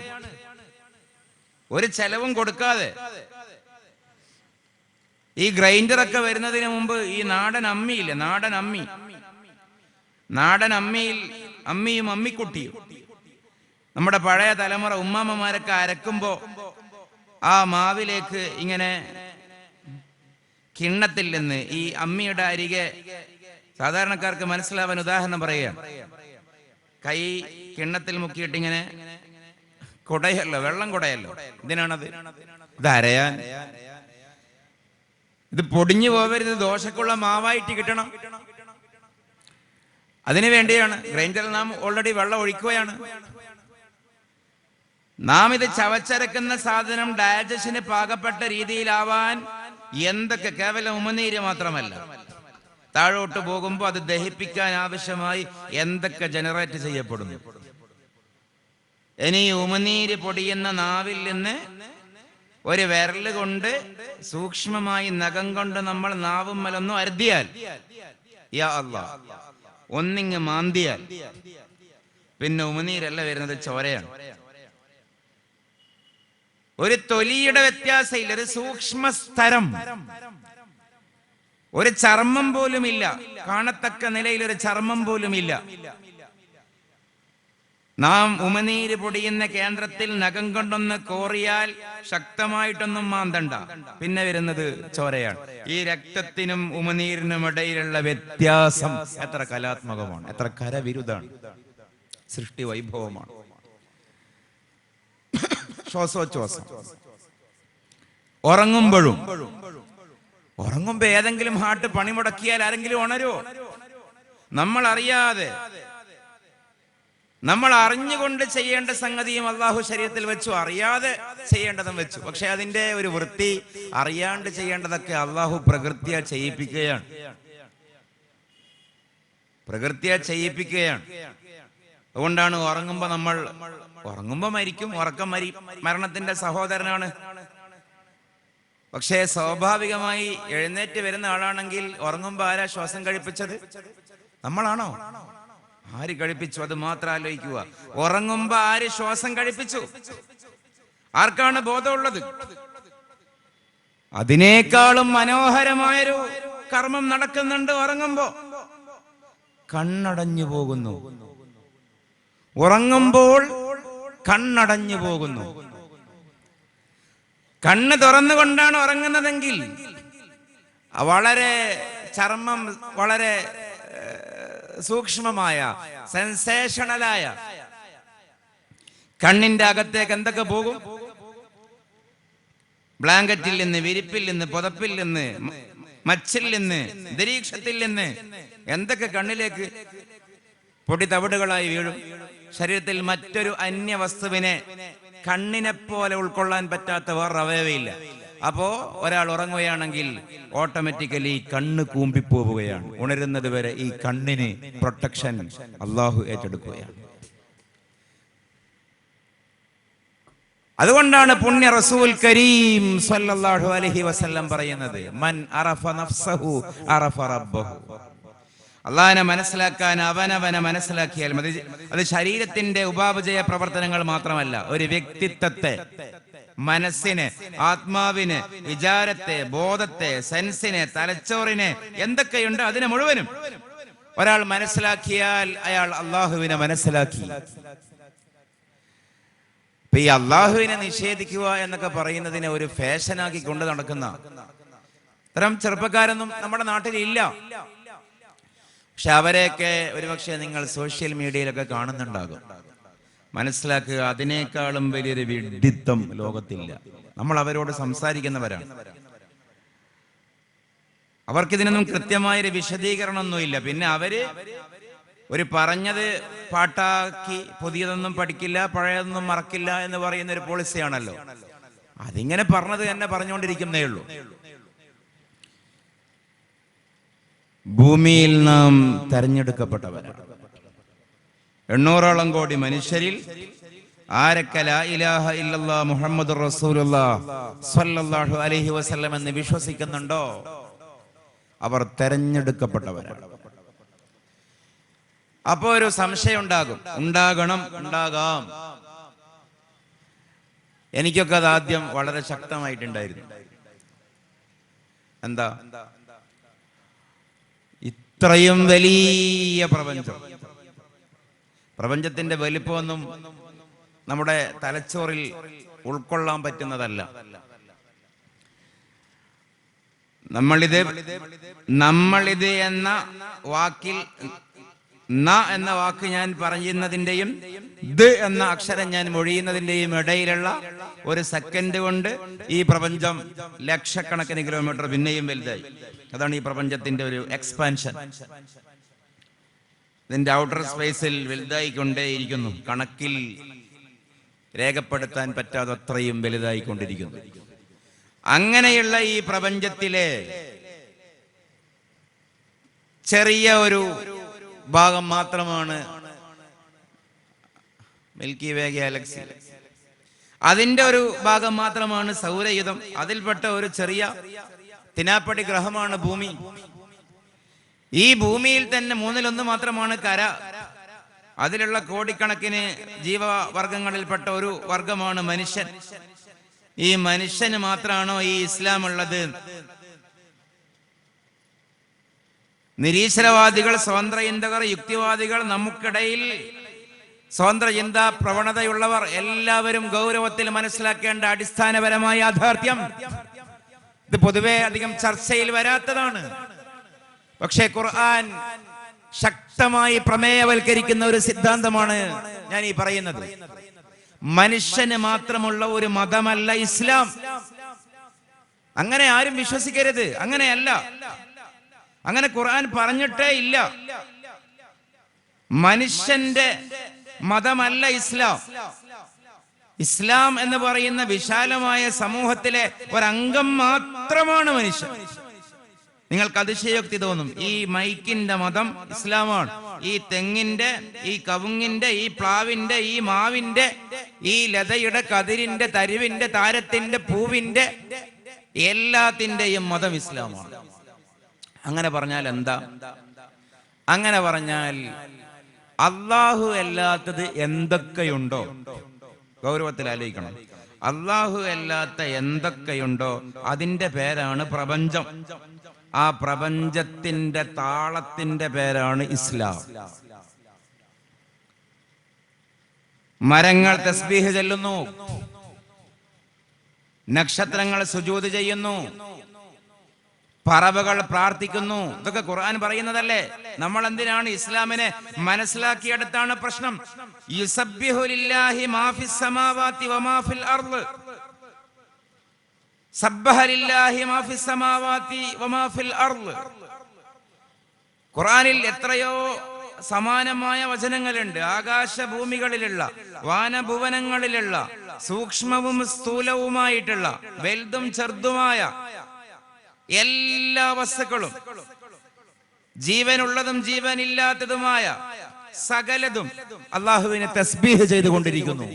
ഒരു ചെലവും കൊടുക്കാതെ. ഈ ഗ്രൈൻഡറൊക്കെ വരുന്നതിന് മുമ്പ് ഈ നാടൻ അമ്മിയില്ലേ, നാടൻ അമ്മിയിൽ അമ്മിയും അമ്മിക്കുട്ടിയും നമ്മുടെ പഴയ തലമുറ ഉമ്മാമ്മമാരൊക്കെ അരക്കുമ്പോ ആ മാവിലേക്ക് ഇങ്ങനെ കിണ്ണത്തിൽ നിന്ന് ഈ അമ്മിയുടെ അരികെ, സാധാരണക്കാർക്ക് മനസ്സിലാവാൻ ഉദാഹരണം പറയുക, കൈ കിണ്ണത്തിൽ മുക്കിയിട്ട് ഇങ്ങനെ കുടയല്ലോ, വെള്ളം കുടയല്ലോ, ഇതിനാണത്, ഇത് അരയാൻ. ഇത് പൊടിഞ്ഞു പോവരുത്, ദോശക്കുള്ള മാവായിട്ട് കിട്ടണം. അതിനു വേണ്ടിയാണ് ഗ്രൈൻഡറിൽ നാം ഓൾറെഡി വെള്ളം ഒഴിക്കുകയാണ്. നാം ഇത് ചവച്ചരക്കുന്ന സാധനം ഡയജഷന് പാകപ്പെട്ട രീതിയിലാവാൻ എന്തൊക്കെ, കേവലം ഉമിനീര് മാത്രമല്ല, താഴോട്ട് പോകുമ്പോൾ അത് ദഹിപ്പിക്കാൻ ആവശ്യമായി എന്തൊക്കെ ജനറേറ്റ് ചെയ്യപ്പെടുന്നു. ഇനി ഉമിനീര് പൊടിയുന്ന നാവിൽ നിന്ന് ഒരു വിരല് കൊണ്ട് സൂക്ഷ്മമായി നഖം കൊണ്ട് നമ്മൾ നാവുമ്മലൊന്നും അരുതിയാൽ, യാ അല്ലാഹ്, ഒന്നിങ്ങ് മാന്തിയാൽ പിന്നെ ഉമിനീരല്ല വരുന്നത്, ചോരയാണ്. ഒരു തൊലിയുടെ വ്യത്യാസമില്ല, ഒരു സൂക്ഷ്മ സ്ഥലം, ഒരു ചർമ്മം പോലും ഇല്ല, കാണത്തക്ക നിലയിൽ ഒരു ചർമ്മം പോലും ഇല്ല. നാം ഉമിനീര് പൊടിയുന്ന കേന്ദ്രത്തിൽ നഖം കൊണ്ടൊന്ന് കോറിയാൽ ശക്തമായിട്ടൊന്നും മാന്തണ്ട, പിന്നെ വരുന്നത് ചോരയാണ്. ഈ രക്തത്തിനും ഉമിനീരിനും ഇടയിലുള്ള വ്യത്യാസം എത്ര കലാത്മകമാണ്, എത്ര കരവിരുതാണ്, സൃഷ്ടി വൈഭവമാണ്. ശ്വാസോച്ഛ്വാസം. ഉറങ്ങുമ്പോ ഏതെങ്കിലും ഹാർട്ട് പണിമുടക്കിയാൽ ആരെങ്കിലും ഉണരുവോ? നമ്മൾ അറിയാതെ, നമ്മൾ അറിഞ്ഞുകൊണ്ട് ചെയ്യേണ്ട സംഗതിയും അള്ളാഹു ശരീഅത്തിൽ വെച്ചു, അറിയാതെ ചെയ്യേണ്ടതും വെച്ചു. പക്ഷെ അതിന്റെ ഒരു വൃത്തി, അറിയാണ്ട് ചെയ്യേണ്ടതൊക്കെ അള്ളാഹു പ്രകൃത്യാ ചെയ്യിപ്പിക്കുകയാണ്. അതുകൊണ്ടാണ് ഉറങ്ങുമ്പോ മരിക്കും, ഉറക്കം മരണത്തിന്റെ സഹോദരനാണ്. പക്ഷേ സ്വാഭാവികമായി എഴുന്നേറ്റ് വരുന്ന ആളാണെങ്കിൽ ഉറങ്ങുമ്പോ ആരാ ശ്വാസം കഴിപ്പിച്ചത്? നമ്മളാണോ? ആര് കഴിപ്പിച്ചു? അത് മാത്രം ആലോചിക്കുക. ഉറങ്ങുമ്പോ ആര് ശ്വാസം കഴിപ്പിച്ചു? ആർക്കാണ് ബോധമുള്ളത്? അതിനേക്കാളും മനോഹരമായൊരു കർമ്മം നടക്കുന്നുണ്ട്. ഉറങ്ങുമ്പോ കണ്ണടഞ്ഞു പോകുന്നു. ഉറങ്ങുമ്പോൾ കണ്ണടഞ്ഞു പോകുന്നു. കണ്ണ് തുറന്നുകൊണ്ടാണ് ഉറങ്ങുന്നതെങ്കിൽ വളരെ ചർമ്മം, വളരെ സൂക്ഷ്മമായ, സെൻസേഷണലായ കണ്ണിന്റെ അകത്തേക്ക് എന്തൊക്കെ പോകും? ബ്ലാങ്കറ്റിൽ നിന്ന്, വിരിപ്പിൽ നിന്ന്, പുതപ്പിൽ നിന്ന്, മച്ചിൽ നിന്ന്, അന്തരീക്ഷത്തിൽ നിന്ന് എന്തൊക്കെ കണ്ണിലേക്ക് പൊടി തവിടുകളായി വീഴും. ശരീരത്തിൽ മറ്റൊരു അന്യ വസ്തുവിനെ കണ്ണിനെ പോലെ ഉൾക്കൊള്ളാൻ പറ്റാത്ത വേറെ അവയവയില്ല. അപ്പോ ഒരാൾ ഉറങ്ങുകയാണെങ്കിൽ ഓട്ടോമാറ്റിക്കലി കണ്ണ് കൂമ്പിപ്പോവുകയാണ്. ഉണരുന്നത് വരെ ഈ കണ്ണിന് പ്രൊട്ടക്ഷൻ അള്ളാഹു ഏറ്റെടുക്കുകയാണ്. അതുകൊണ്ടാണ് പുണ്യ റസൂൽ കരീം സല്ലല്ലാഹു അലൈഹി വസല്ലം പറയുന്നത്, മൻ അറഫ നഫ്സഹു അറഫ റബ്ബഹു. അള്ളാഹിനെ മനസ്സിലാക്കാൻ അവനവനെ മനസ്സിലാക്കിയാൽ മതി. അത് ശരീരത്തിന്റെ ഉപാപചയ പ്രവർത്തനങ്ങൾ മാത്രമല്ല, ഒരു വ്യക്തിത്വത്തെ, മനസ്സിനെ, ആത്മാവിനെ, വിചാരത്തെ, ബോധത്തെ, സെൻസിനെ, തലച്ചോറിനെ, എന്തൊക്കെയുണ്ട് അതിനെ മുഴുവനും ഒരാൾ മനസ്സിലാക്കിയാൽ അയാൾ അള്ളാഹുവിനെ മനസ്സിലാക്കി. ഇപ്പൊ ഈ അള്ളാഹുവിനെ നിഷേധിക്കുക എന്നൊക്കെ പറയുന്നതിനെ ഒരു ഫാഷനാക്കി കൊണ്ട് നടക്കുന്ന ഇത്തരം ചെറുപ്പക്കാരൊന്നും നമ്മുടെ നാട്ടിലില്ല. പക്ഷെ അവരെയൊക്കെ ഒരുപക്ഷെ നിങ്ങൾ സോഷ്യൽ മീഡിയയിലൊക്കെ കാണുന്നുണ്ടാകും. മനസ്സിലാക്കുക, അതിനേക്കാളും വലിയൊരു വിഡ്ഢിത്തം ലോകത്തില്ല. നമ്മൾ അവരോട് സംസാരിക്കുന്നവരാണ്. അവർക്കിതിനൊന്നും കൃത്യമായൊരു വിശദീകരണമൊന്നുമില്ല. പിന്നെ അവര് ഒരു പറഞ്ഞത് പാട്ടാക്കി പുതിയതൊന്നും പഠിക്കില്ല, പഴയതൊന്നും മറക്കില്ല എന്ന് പറയുന്ന ഒരു പോളിസിയാണല്ലോ. അതിങ്ങനെ പറഞ്ഞത് തന്നെ പറഞ്ഞുകൊണ്ടിരിക്കുന്നേ ഉള്ളൂ. ഭൂമിയിൽ നാം തെരഞ്ഞെടുക്കപ്പെട്ടവരാണ്. 800ഓളം കോടി മനുഷ്യരിൽ ആരൊക്കെ ലാ ഇലാഹ ഇല്ലല്ലാഹ് മുഹമ്മദുർ റസൂലുള്ളാഹ് സ്വല്ലല്ലാഹു അലൈഹി വസല്ലം എന്ന് വിശ്വസിക്കുന്നുണ്ടോ അവർ തെരഞ്ഞെടുക്കപ്പെട്ടവരാണ്. അപ്പോ ഒരു സംശയം ഉണ്ടാകാം. എനിക്കൊക്കെ അത് ആദ്യം വളരെ ശക്തമായിട്ടുണ്ടായിരുന്നു. എന്താ, ഇത്രയും വലിയ പ്രപഞ്ചത്തിന്റെ വലിപ്പമൊന്നും നമ്മുടെ തലച്ചോറിൽ ഉൾക്കൊള്ളാൻ പറ്റുന്നതല്ല. നമ്മളിത് എന്ന വാക്കിൽ ന എന്ന വാക്ക് ഞാൻ പറയുന്നതിന്റെയും ദ് എന്ന അക്ഷരം ഞാൻ മൊഴിയുന്നതിന്റെയും ഇടയിലുള്ള ഒരു സെക്കൻഡ് കൊണ്ട് ഈ പ്രപഞ്ചം ലക്ഷക്കണക്കിന് കിലോമീറ്റർ പിന്നെയും വലുതായി. അതാണ് ഈ പ്രപഞ്ചത്തിന്റെ ഒരു എക്സ്പാൻഷൻ. ഇതിന്റെ ഔട്ടർ സ്പേസിൽ വലുതായിക്കൊണ്ടേയിരിക്കുന്നു. കണക്കിൽ രേഖപ്പെടുത്താൻ പറ്റാതെ അത്രയും വലുതായിക്കൊണ്ടിരിക്കുന്നു. അങ്ങനെയുള്ള ഈ പ്രപഞ്ചത്തിലെ ചെറിയ ഒരു ഭാഗം മാത്രമാണ് മിൽക്കി വേ ഗാലക്സി. അതിന്റെ ഒരു ഭാഗം മാത്രമാണ് സൗരയുധം. അതിൽപ്പെട്ട ഒരു ചെറിയ തിനാപ്പടി ഗ്രഹമാണ് ഭൂമി. ഈ ഭൂമിയിൽ തന്നെ 1/3 മാത്രമാണ് കര. അതിലുള്ള കോടിക്കണക്കിന് ജീവവർഗങ്ങളിൽപ്പെട്ട ഒരു വർഗമാണ് മനുഷ്യൻ. ഈ മനുഷ്യന് മാത്രമാണോ ഈ ഇസ്ലാം ഉള്ളത്? നിരീശ്വരവാദികൾ, സ്വതന്ത്ര ചിന്തകർ, യുക്തിവാദികൾ, നമുക്കിടയിൽ സ്വതന്ത്ര ചിന്താ പ്രവണതയുള്ളവർ എല്ലാവരും ഗൗരവത്തിൽ മനസ്സിലാക്കേണ്ട അടിസ്ഥാനപരമായ യാഥാർത്ഥ്യം, ഇത് പൊതുവെ അധികം ചർച്ചയിൽ വരാത്തതാണ്. പക്ഷേ ഖുർആൻ ശക്തമായി പ്രമേയവൽക്കരിക്കുന്ന ഒരു സിദ്ധാന്തമാണ് ഞാൻ ഈ പറയുന്നത്. മനുഷ്യന് മാത്രമുള്ള ഒരു മതമല്ല ഇസ്ലാം. അങ്ങനെ ആരും വിശ്വസിക്കരുത്. അങ്ങനെയല്ല, അങ്ങനെ ഖുർആൻ പറഞ്ഞിട്ടേ ഇല്ല. മനുഷ്യന്റെ മതമല്ല ഇസ്ലാം. ഇസ്ലാം എന്ന് പറയുന്ന വിശാലമായ സമൂഹത്തിലെ ഒരംഗം മാത്രമാണ് മനുഷ്യൻ. നിങ്ങൾക്ക് അതിശയോക്തി തോന്നും, ഈ മൈക്കിന്റെ മതം ഇസ്ലാമാണ്, ഈ തെങ്ങിന്റെ, ഈ കവുങ്ങിന്റെ, ഈ പ്ലാവിന്റെ, ഈ മാവിന്റെ, ഈ ലതയുടെ, കതിരിന്റെ, തരുവിന്റെ, താരത്തിന്റെ, പൂവിന്റെ, എല്ലാത്തിന്റെയും മതം ഇസ്ലാമാണ്. അങ്ങനെ പറഞ്ഞാൽ എന്താ? അങ്ങനെ പറഞ്ഞാൽ അള്ളാഹു അല്ലാത്തത് എന്തൊക്കെയുണ്ടോ, ഗൗരവത്തിൽ ആലോചിക്കണം, അള്ളാഹു അല്ലാത്ത എന്തൊക്കെയുണ്ടോ അതിന്റെ പേരാണ് പ്രപഞ്ചം. ആ പ്രപഞ്ചത്തിന്റെ താളത്തിന്റെ പേരാണ് ഇസ്ലാം. മരങ്ങൾ തസ്ബീഹ് ചൊല്ലുന്നു, നക്ഷത്രങ്ങൾ സുജൂദ് ചെയ്യുന്നു, പറവകൾ പ്രാർത്ഥിക്കുന്നു. ഇതൊക്കെ ഖുർആൻ പറയുന്നതല്ലേ? നമ്മൾ എന്തിനാണ് ഇസ്ലാമിനെ മനസ്സിലാക്കിയെടുത്താണ് പ്രശ്നം. യുസബ്ബിഹു ലില്ലാഹി മാ ഫിസ് സമാവാതി വമാ ഫിൽ അർള്, സബ്ബഹ ലില്ലാഹി മാ ഫിസ് സമാവാതി വമാ ഫിൽ അർള്. ഖുർആനിൽ എത്രയോ സമാനമായ വചനങ്ങളുണ്ട്. ആകാശഭൂമികളിലുള്ള, വാനഭുവനങ്ങളിലുള്ള, സൂക്ഷ്മവും സ്ഥൂലവുമായിട്ടുള്ള, വലുതും ചെറുതുമായ എല്ലാ വസ്തുക്കളും, ജീവനുള്ളതും ജീവനില്ലാത്തതുമായ സകലതും അള്ളാഹുവിനെ തസ്ബീഹ് ചെയ്തുകൊണ്ടിരിക്കുന്നു.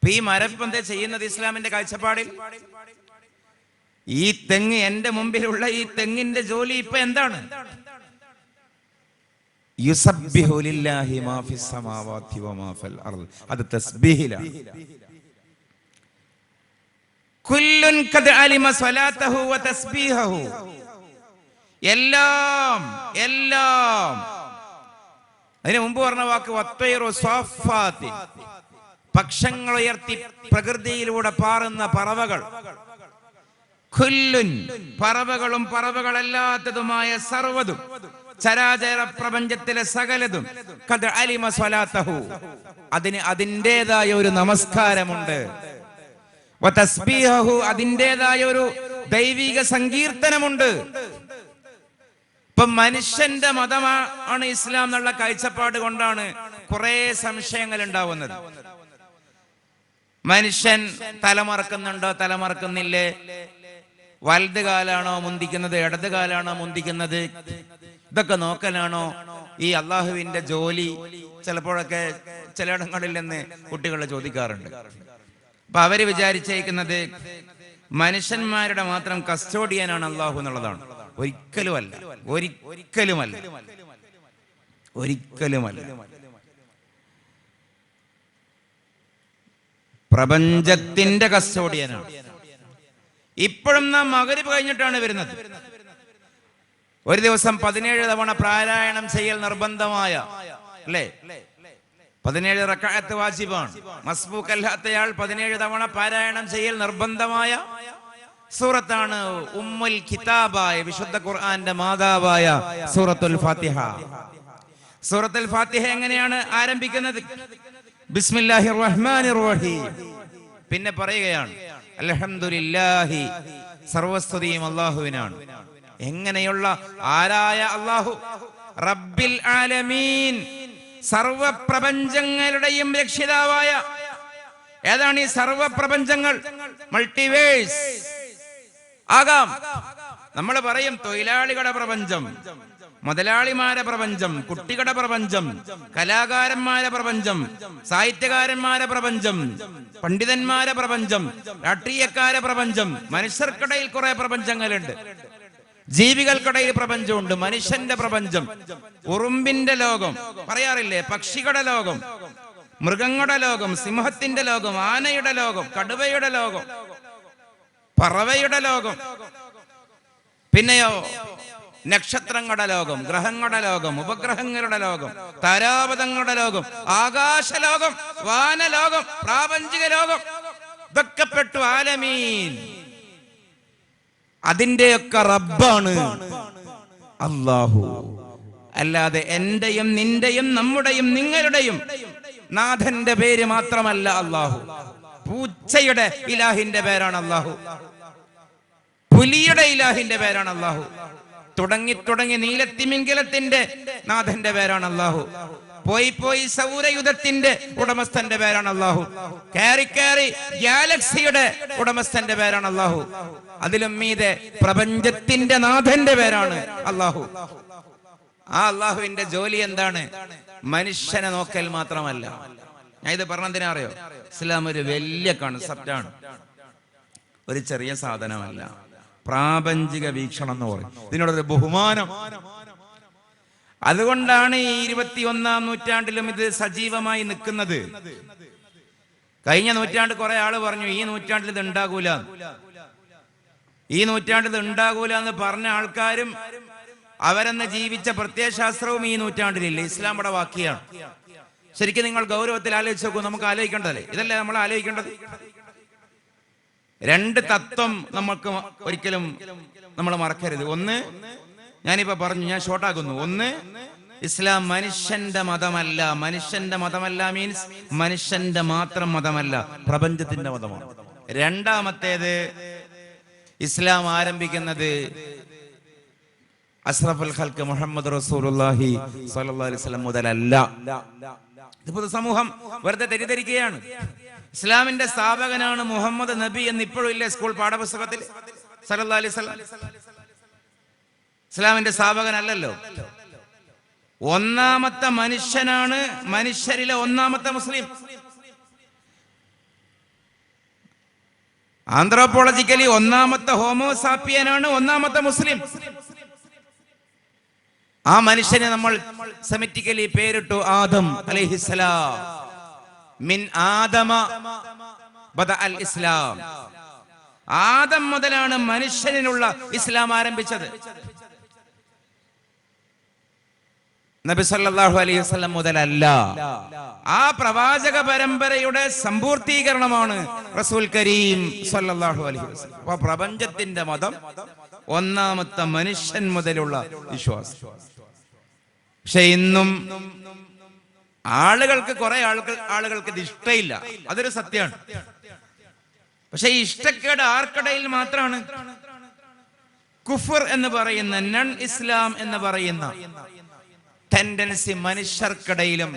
ഈ മരപ്പന്ത് ചെയ്യുന്നത് ഇസ്ലാമിന്റെ കാഴ്ചപ്പാടിൽ, ഈ തെങ്ങ്, എന്റെ മുമ്പിലുള്ള ഈ തെങ്ങിന്റെ ജോലി ഇപ്പൊ എന്താണ്? യുസബ്ബിഹു ലില്ലാഹി മാ ഫിസ് സമാവാതി വമാ ഫിൽ അർള്. അത് തസ്ബീഹിലാണ്. കുല്ലുൻ ഖദ് അലിമ സ്വലാത്തഹു വ തസ്ബീഹഹു. എല്ലാം അതിന് മുമ്പ് പറഞ്ഞ വാക്ക് വത്തൈറു സ്വാഫാത്തി, പക്ഷങ്ങൾ ഉയർത്തി പ്രകൃതിയിലൂടെ പാറുന്ന പറവകൾ. ഖുല്ലുൻ, പറവകളും പറവകളല്ലാത്തതുമായ സർവ്വതും, ചരാചര പ്രപഞ്ചത്തിലെ സകലതും, ഖദ് അലിമ സ്വലാത്തഹു, അതിന് അതിൻ്റെതായ ഒരു നമസ്കാരമുണ്ട്. വതസ്ബീഹഹു, അതിൻ്റെതായ ഒരു ദൈവിക സങ്കീർത്തനമുണ്ട്. ഇപ്പൊ മനുഷ്യന്റെ മതമാണ് ഇസ്ലാം എന്നുള്ള കാഴ്ചപ്പാട് കൊണ്ടാണ് കുറെ സംശയങ്ങൾ ഉണ്ടാവുന്നത്. മനുഷ്യൻ തലമറക്കുന്നുണ്ടോ, തലമറക്കുന്നില്ലേ? വലത് കാലാണോ മുന്തിക്കുന്നത്, ഇടത് കാലാണോ മുന്തിക്കുന്നത്? ഇതൊക്കെ നോക്കലാണോ ഈ അള്ളാഹുവിന്റെ ജോലി? ചിലപ്പോഴൊക്കെ ചിലയിടങ്ങളിൽ നിന്ന് കുട്ടികൾ ചോദിക്കാറുണ്ട്. അപ്പൊ അവര് വിചാരിച്ചേക്കുന്നത് മനുഷ്യന്മാരുടെ മാത്രം കസ്റ്റോഡിയനാണ് അള്ളാഹു എന്നുള്ളതാണ്. ഒരിക്കലുമല്ല, ഒരിക്കലുമല്ല, ഒരിക്കലുമല്ല. പ്രപഞ്ചത്തിന്റെ കസ്റ്റോഡിയനാണ്. ഇപ്പോഴും നാം മഗ്‌രിബ് കഴിഞ്ഞിട്ടാണ് വരുന്നത്. ഒരു ദിവസം 17 തവണ പാരായണം ചെയ്യൽ നിർബന്ധമായ, അല്ലേ? 17 റക്അത്ത് വാജിബാണ്. മസ്ബൂക്ക് അല്ലാത്തയാൾ 17 തവണ പാരായണം ചെയ്യൽ നിർബന്ധമായ സൂറത്താണ് ഉമ്മുൽ കിതാബായ വിശുദ്ധ ഖുർആന്റെ മാതാവായ സൂറത്തുൽ ഫാത്തിഹ. സൂറത്തുൽ ഫാത്തിഹ എങ്ങനെയാണ് ആരംഭിക്കുന്നത്? ബിസ്മില്ലാഹിർ റഹ്മാനിർ റഹീം. പിന്നെ പറയുകയാണ് അൽഹംദുലില്ലാഹി, സർവസ്തുതിയും അല്ലാഹുവിനാണ്. എങ്ങനെയുള്ള ആരായ അല്ലാഹു? റബ്ബിൽ ആലമീൻ, സർവപ്രപഞ്ചങ്ങളുടെയും രക്ഷിതാവായ. ഏതാണ് ഈ സർവപ്രപഞ്ചങ്ങൾ? മൾട്ടിവേഴ്സ് ആകാം. നമ്മൾ പറയും തൊഴിലാളികളുടെ പ്രപഞ്ചം, മുതലാളിമാരുടെ പ്രപഞ്ചം, കുട്ടികളുടെ പ്രപഞ്ചം, കലാകാരന്മാരുടെ പ്രപഞ്ചം, സാഹിത്യകാരന്മാരുടെ പ്രപഞ്ചം, പണ്ഡിതന്മാരുടെ പ്രപഞ്ചം, രാഷ്ട്രീയക്കാരുടെ പ്രപഞ്ചം. മനുഷ്യർക്കിടയിൽ കുറെ പ്രപഞ്ചങ്ങളുണ്ട്. ജീവികൾക്കിടയിൽ പ്രപഞ്ചമുണ്ട്. മനുഷ്യന്റെ പ്രപഞ്ചം, ഉറുമ്പിന്റെ ലോകം പറയാറില്ലേ, പക്ഷികളുടെ ലോകം, മൃഗങ്ങളുടെ ലോകം, സിംഹത്തിന്റെ ലോകം, ആനയുടെ ലോകം, കടുവയുടെ ലോകം, പറവയുടെ ലോകം, പിന്നെയോ നക്ഷത്രങ്ങളുടെ ലോകം, ഗ്രഹങ്ങളുടെ ലോകം, ഉപഗ്രഹങ്ങളുടെ ലോകം, താരാപഥങ്ങളുടെ ലോകം, ആകാശലോകം, വാനലോകം, പ്രാപഞ്ചിക ലോകം. ഇതൊക്കെ പെട്ടു ആലമീൻ. അതിന്റെയൊക്കെ റബ്ബാണ് അല്ലാഹു. അല്ലാതെ എന്റെയും നിന്റെയും നമ്മുടെയും നിങ്ങളുടെയും നാഥന്റെ പേര് മാത്രമല്ല അല്ലാഹു. പൂച്ചയുടെ ഇലാഹിന്റെ പേരാണ് അല്ലാഹു. പുലിയുടെ ഇലാഹിന്റെ പേരാണ് അല്ലാഹു. തുടങ്ങി നീലത്തിമിംഗലത്തിന്റെ നാഥന്റെ പേരാണ് അല്ലാഹു. പോയി സൗരയുധത്തിന്റെ ഉടമസ്ഥന്റെ പേരാണ് അല്ലാഹു. കയറി ഗാലക്സിയുടെ ഉടമസ്ഥന്റെ പേരാണ് അല്ലാഹു. അതിലും മീതെ പ്രപഞ്ചത്തിന്റെ നാഥന്റെ പേരാണ് അല്ലാഹു. ആ അല്ലാഹുവിന്റെ ജോലി എന്താണ്? മനുഷ്യനെ നോക്കൽ മാത്രമല്ല. ഞാൻ ഇത് പറഞ്ഞതിനെ അറിയോ? ഇസ്ലാം ഒരു വലിയ കൺസെപ്റ്റാണ്, ഒരു ചെറിയ സാധനമല്ല. പ്രാപഞ്ചിക വീക്ഷണം എന്ന് പറയും. ഇതിനോടൊരു ബഹുമാനം. അതുകൊണ്ടാണ് ഈ 21-ാം നൂറ്റാണ്ടിലും ഇത് സജീവമായി നിൽക്കുന്നത്. കഴിഞ്ഞ നൂറ്റാണ്ട് കുറെ ആള് പറഞ്ഞു ഈ നൂറ്റാണ്ടിൽ ഇത് ഉണ്ടാകൂല, ഈ നൂറ്റാണ്ടിൽ ഇത് ഉണ്ടാകൂല എന്ന് പറഞ്ഞ ആൾക്കാരും അവരെന്ന് ജീവിച്ച പ്രത്യയശാസ്ത്രവും ഈ നൂറ്റാണ്ടിലില്ല. ഇസ്ലാം ഇവിടെ ബാക്കിയാണ്. ശരിക്കും നിങ്ങൾ ഗൗരവത്തിൽ ആലോചിച്ച് നോക്കൂ. നമുക്ക് ആലോചിക്കേണ്ടതല്ലേ? ഇതല്ലേ നമ്മൾ ആലോചിക്കേണ്ടത്? രണ്ട് തത്വം നമുക്ക് ഒരിക്കലും നമ്മൾ മറക്കരുത്. ഒന്ന്, ഞാനിപ്പോ പറഞ്ഞു, ഞാൻ ഷോർട്ടാക്കുന്നു. ഒന്ന്, ഇസ്ലാം മനുഷ്യന്റെ മതമല്ല. മനുഷ്യന്റെ മതമല്ല മീൻസ് മനുഷ്യന്റെ മാത്രം മതമല്ല, പ്രപഞ്ചത്തിന്റെ മതമാണ്. രണ്ടാമത്തേത്, ഇസ്ലാം ആരംഭിക്കുന്നത് അഷ്റഫുൽ ഖൽഖ് മുഹമ്മദ് റസൂലുള്ളാഹി സ്വല്ലല്ലാഹു അലൈഹി വസല്ലം മുതലല്ല. ഇത് പൊതുസമൂഹം വെറുതെ തെറ്റിദ്ധരിക്കുകയാണ്. ഇസ്ലാമിന്റെ സ്ഥാപകനാണ് മുഹമ്മദ് നബി എന്ന് ഇപ്പോഴും ഇല്ലേ സ്കൂൾ പാഠപുസ്തകത്തിൽ? സല്ലല്ലാഹു അലൈഹി വസല്ലം ഇസ്ലാമിന്റെ സ്ഥാപകനല്ലല്ലോ. ഒന്നാമത്തെ മനുഷ്യനാണ്, മനുഷ്യരിലെ ഒന്നാമത്തെ മുസ്ലിം. ആന്ത്രോപോളജിക്കലി ഒന്നാമത്തെ ഹോമോസാപ്പിയനാണ് ഒന്നാമത്തെ മുസ്ലിം. ആ മനുഷ്യനെ നമ്മൾ സെമിറ്റിക്കലി പേരിട്ടു ആദം അലൈഹിസ്സലാം. മിൻ ആദമ ബദഅൽ ഇസ്ലാം. ആദം മുതലാണ് മനുഷ്യനിലുള്ള ഇസ്ലാം ആരംഭിച്ചത്. നബി സല്ലല്ലാഹു അലൈഹി വസല്ലം മുതലല്ല. ആ പ്രവാചക പരമ്പരയുടെ സമ്പൂർത്തീകരണമാണ് റസൂൽ കരീം സല്ലല്ലാഹു അലൈഹി വസല്ലം. അപ്പൊ പ്രപഞ്ചത്തിന്റെ മതം ഒന്നാമത്തെ മനുഷ്യൻ മുതലുള്ള വിശ്വാസം. പക്ഷെ ഇന്നും ആളുകൾക്ക്, കുറെ ആളുകൾക്ക് ഇത് ഇഷ്ടമില്ല. അതൊരു സത്യമാണ്. പക്ഷെ ഈ ഇഷ്ടക്കേട് ആർക്കിടയിൽ മാത്രമാണ്? കുഫർ എന്ന് പറയുന്ന, നൺ ഇസ്ലാം എന്ന് പറയുന്ന ടെൻഡൻസി മനുഷ്യർക്കിടയിലും,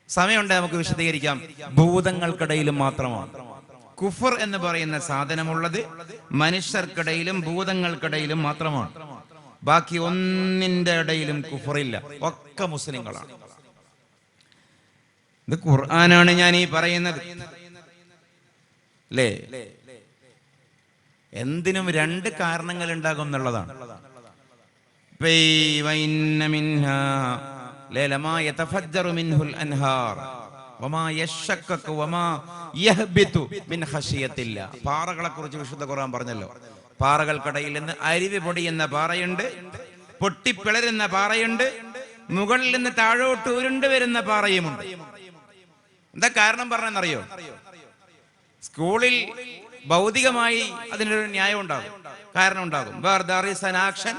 സമയമുണ്ട് നമുക്ക് വിശദീകരിക്കാം, ഭൂതങ്ങൾക്കിടയിലും മാത്രമാണ്. കുഫർ എന്ന് പറയുന്ന സാധനമുള്ളത് മനുഷ്യർക്കിടയിലും ഭൂതങ്ങൾക്കിടയിലും മാത്രമാണ്. ബാക്കി ഒന്നിന്റെ ഇടയിലും കുഫറില്ല. ഒക്കെ മുസ്ലിങ്ങളാണ്. ഇത് ഖുർആനാണ് ഞാൻ ഈ പറയുന്നത് അല്ലേ. എന്തിനും രണ്ട് കാരണങ്ങൾ ഉണ്ടാകും എന്നുള്ളതാണ്. പാറകളെ കുറിച്ച് വിശുദ്ധ ഖുർആൻ പറഞ്ഞല്ലോ. പാറകൾക്കിടയിൽ നിന്ന് അരുവി പൊടിയുന്ന പാറയുണ്ട്, പൊട്ടിപ്പിളരുന്ന പാറയുണ്ട്, മുകളിൽ നിന്ന് താഴോട്ട് ഉരുണ്ടു വരുന്ന പാറയുമുണ്ട്. എന്താ കാരണം പറഞ്ഞെന്നറിയോ? സ്കൂളിൽ ഭൗതികമായി അതിനൊരു ന്യായം ഉണ്ടാകും, കാരണം ഉണ്ടാകും. Where there is an action,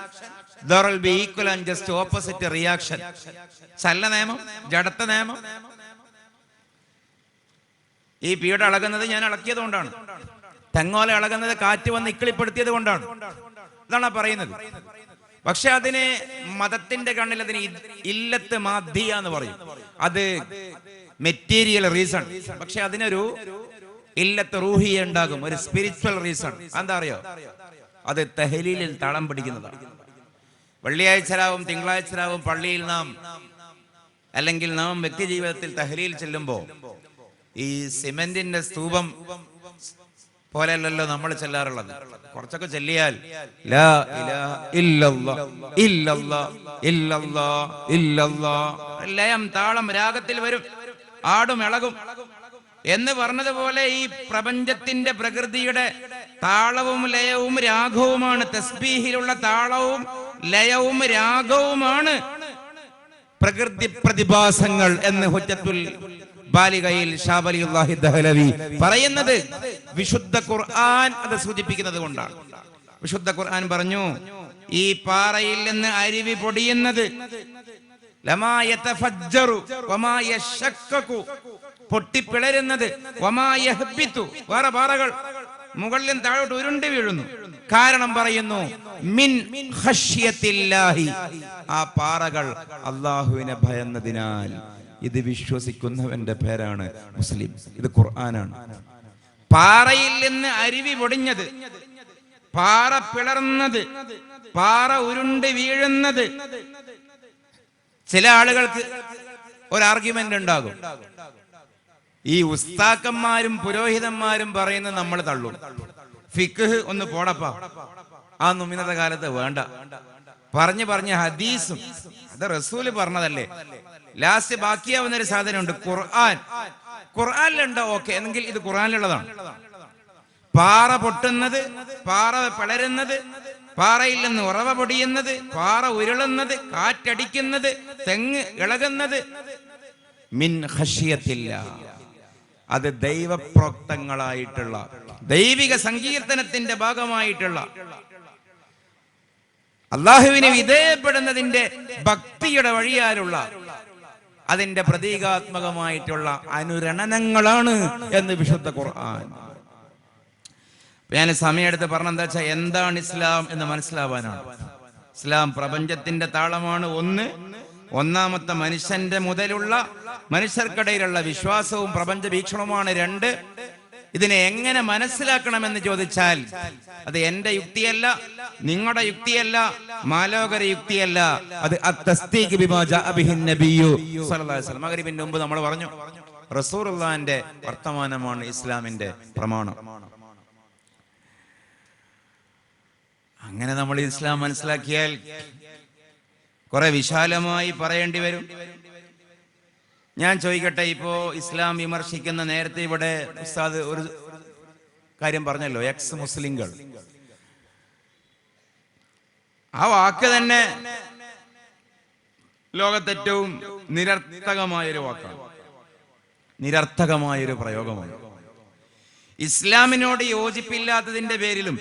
there will be equal and just opposite reaction. ചലന നിയമം, ജഡത്വ നിയമം. ഈ പീഠ അളകുന്നത് ഞാൻ ഇളക്കിയത് കൊണ്ടാണ്, തെങ്ങോല ഇളകുന്നത് കാറ്റ് വന്ന് ഇക്കിളിപ്പെടുത്തിയത് കൊണ്ടാണ്, ഇതാണ് പറയുന്നത്. പക്ഷെ അതിന് മതത്തിന്റെ കണ്ണിൽ അതിന് ഇല്ലത്ത് മാധ്യ എന്ന് പറയും. അത് മെറ്റീരിയൽ റീസൺ. പക്ഷെ അതിനൊരു ഇല്ലത്ത് റൂഹിയ ഉണ്ടാകും, ഒരു സ്പിരിച്വൽ റീസൺ. എന്താ അറിയോ? അത് തഹ്ലീലിൽ താളം പിടിക്കുന്നതാണ്. വെള്ളിയാഴ്ചരാവും തിങ്കളാഴ്ചരാവും പള്ളിയിൽ നാം അല്ലെങ്കിൽ നാം വ്യക്തി ജീവിതത്തിൽ തഹ്ലീൽ ചെല്ലുമ്പോൾ ഈ സിമെന്റിന്റെ സ്തൂപം പോലെയല്ലല്ലോ നമ്മൾ ചെല്ലാറുള്ളത്. കുറച്ചൊക്കെ ചെല്ലിയാൽ ലാ ഇലാഹ ഇല്ലല്ലാഹ് ഇല്ലല്ലാഹ് ഇല്ലല്ലാഹ് ഇല്ലല്ലാഹ് ലയം താളം രാഗത്തിൽ വരും, ആടും ഇളകും എന്ന് പറഞ്ഞതുപോലെ ഈ പ്രപഞ്ചത്തിന്റെ പ്രകൃതിയുടെ താളവും ലയവും രാഗവുമാണ്. തസ്ബീഹിലുള്ള താളവും ലയവും രാഗവുമാണ് പ്രകൃതി പ്രതിഭാസങ്ങൾ എന്ന് ഹുജ്ജത്തുൽ ബാലിഗയിൽ ഷാ വലിയുല്ലാഹി ദഹ്ലവി പറയുന്നത്. വിശുദ്ധ ഖുർആൻ അത് സൂചിപ്പിക്കുന്നത് കൊണ്ടാണ്. വിശുദ്ധ ഖുർആൻ പറഞ്ഞു, ഈ പാറയിൽ നിന്ന് അരുവി പൊടിയുന്നത് ലമാ യതഫജ്ജറു വമാ യശഖഖു, പൊട്ടിപ്പിളരുന്നത്, വമാ യഹ്ബിതു, വേറെ പാറകൾ മുകളിലും താഴോട്ട് ഉരുണ്ട് വീഴുന്നു. കാരണം പറയുന്നു മിൻ ഖശ്യത്തില്ലാഹി, ആ പാറകൾ അല്ലാഹുവിനെ ഭയന്നതിനാൽ. ഇത് വിശ്വസിക്കുന്നവന്റെ പേരാണ് മുസ്ലിം. ഇത് ഖുർആനാണ്. പാറയിൽ നിന്ന് അരുവി പൊടിഞ്ഞത്, പാറ പിളർന്നത്, പാറ ഉരുണ്ട് വീഴുന്നത്. ചില ആളുകൾക്ക് ഒരു ആർഗ്യുമെന്റ് ഉണ്ടാകും, ഈ ഉസ്താക്കന്മാരും പുരോഹിതന്മാരും പറയുന്നത് നമ്മൾ തള്ളും. ഫിഖ് ഒന്ന് പോടപ്പാ, അതൊന്നും ഇന്നത്തെ കാലത്ത് വേണ്ട. പറഞ്ഞ് ഹദീസും അത് റസൂല് പറഞ്ഞതല്ലേ. ലാസ്റ്റ് ബാക്കിയാവുന്ന ഒരു സാധനമുണ്ട്, ഖുർആൻ. ഖുർആനിലുണ്ടോ? ഓക്കെ, എന്നെങ്കിൽ ഇത് ഖുർആനിലുള്ളതാണ്. പാറ പൊട്ടുന്നത്, പാറ പിളരുന്നത്, പാറയിൽ നിന്ന് ഉറവ പൊടിയുന്നത്, പാറ ഉരുളുന്നത്, കാറ്റടിക്കുന്നത്, തെങ്ങ് ഇളകുന്നത്, മിൻ ഖശ്യത്തില്ലാ, അത് ദൈവപ്രോക്തങ്ങളായിട്ടുള്ള ദൈവിക സങ്കീർത്തനത്തിന്റെ ഭാഗമായിട്ടുള്ള അള്ളാഹുവിനെ വിധേയപ്പെടുന്നതിന്റെ ഭക്തിയുടെ വഴിയാലുള്ള അതിന്റെ പ്രതീകാത്മകമായിട്ടുള്ള അനുരണനങ്ങളാണ് എന്ന് വിശുദ്ധ ഖുർആൻ. ഞാൻ സമയമെടുത്ത് പറഞ്ഞെന്താ വെച്ചാൽ എന്താണ് ഇസ്ലാം എന്ന് മനസ്സിലാവാനാണ്. ഇസ്ലാം പ്രപഞ്ചത്തിന്റെ താളമാണ്. ഒന്നാമത്തെ മനുഷ്യന്റെ മുതലുള്ള മനുഷ്യർക്കിടയിലുള്ള വിശ്വാസവും പ്രപഞ്ച വീക്ഷണവുമാണ്. 2, ഇതിനെ എങ്ങനെ മനസ്സിലാക്കണമെന്ന് ചോദിച്ചാൽ അത് എന്റെ യുക്തിയല്ല, നിങ്ങളുടെ യുക്തിയല്ല, മാലോകര യുക്തിയല്ല. അത് അത്തസ്ദീഖ് ബിമാ ജാഅ ബിഹിൻ നബിയ്യു സ്വല്ലല്ലാഹു അലൈഹി വസല്ലം. മഗ്‌രിബിന്റെ മുമ്പ് നമ്മൾ പറഞ്ഞു, റസൂലുള്ളാഹിന്റെ വർത്തമാനമാണ് ഇസ്ലാമിന്റെ പ്രമാണം. അങ്ങനെ നമ്മൾ ഇസ്ലാം മനസ്സിലാക്കിയാൽ കുറെ വിശാലമായി പറയേണ്ടി വരും. ഞാൻ ചോദിക്കട്ടെ, ഇപ്പോ ഇസ്ലാം വിമർശിക്കുന്ന, നേരത്തെ ഇവിടെ ഉസ്താദ് ഒരു കാര്യം പറഞ്ഞല്ലോ, എക്സ് മുസ്ലിങ്ങൾ. ആ വാക്ക് തന്നെ ലോകത്തേറ്റവും നിരർത്ഥകമായൊരു വാക്കാണ്, നിരർത്ഥകമായൊരു പ്രയോഗമാണ്. ഇസ്ലാമിനോട് യോജിപ്പില്ലാത്തതിന്റെ പേരിലും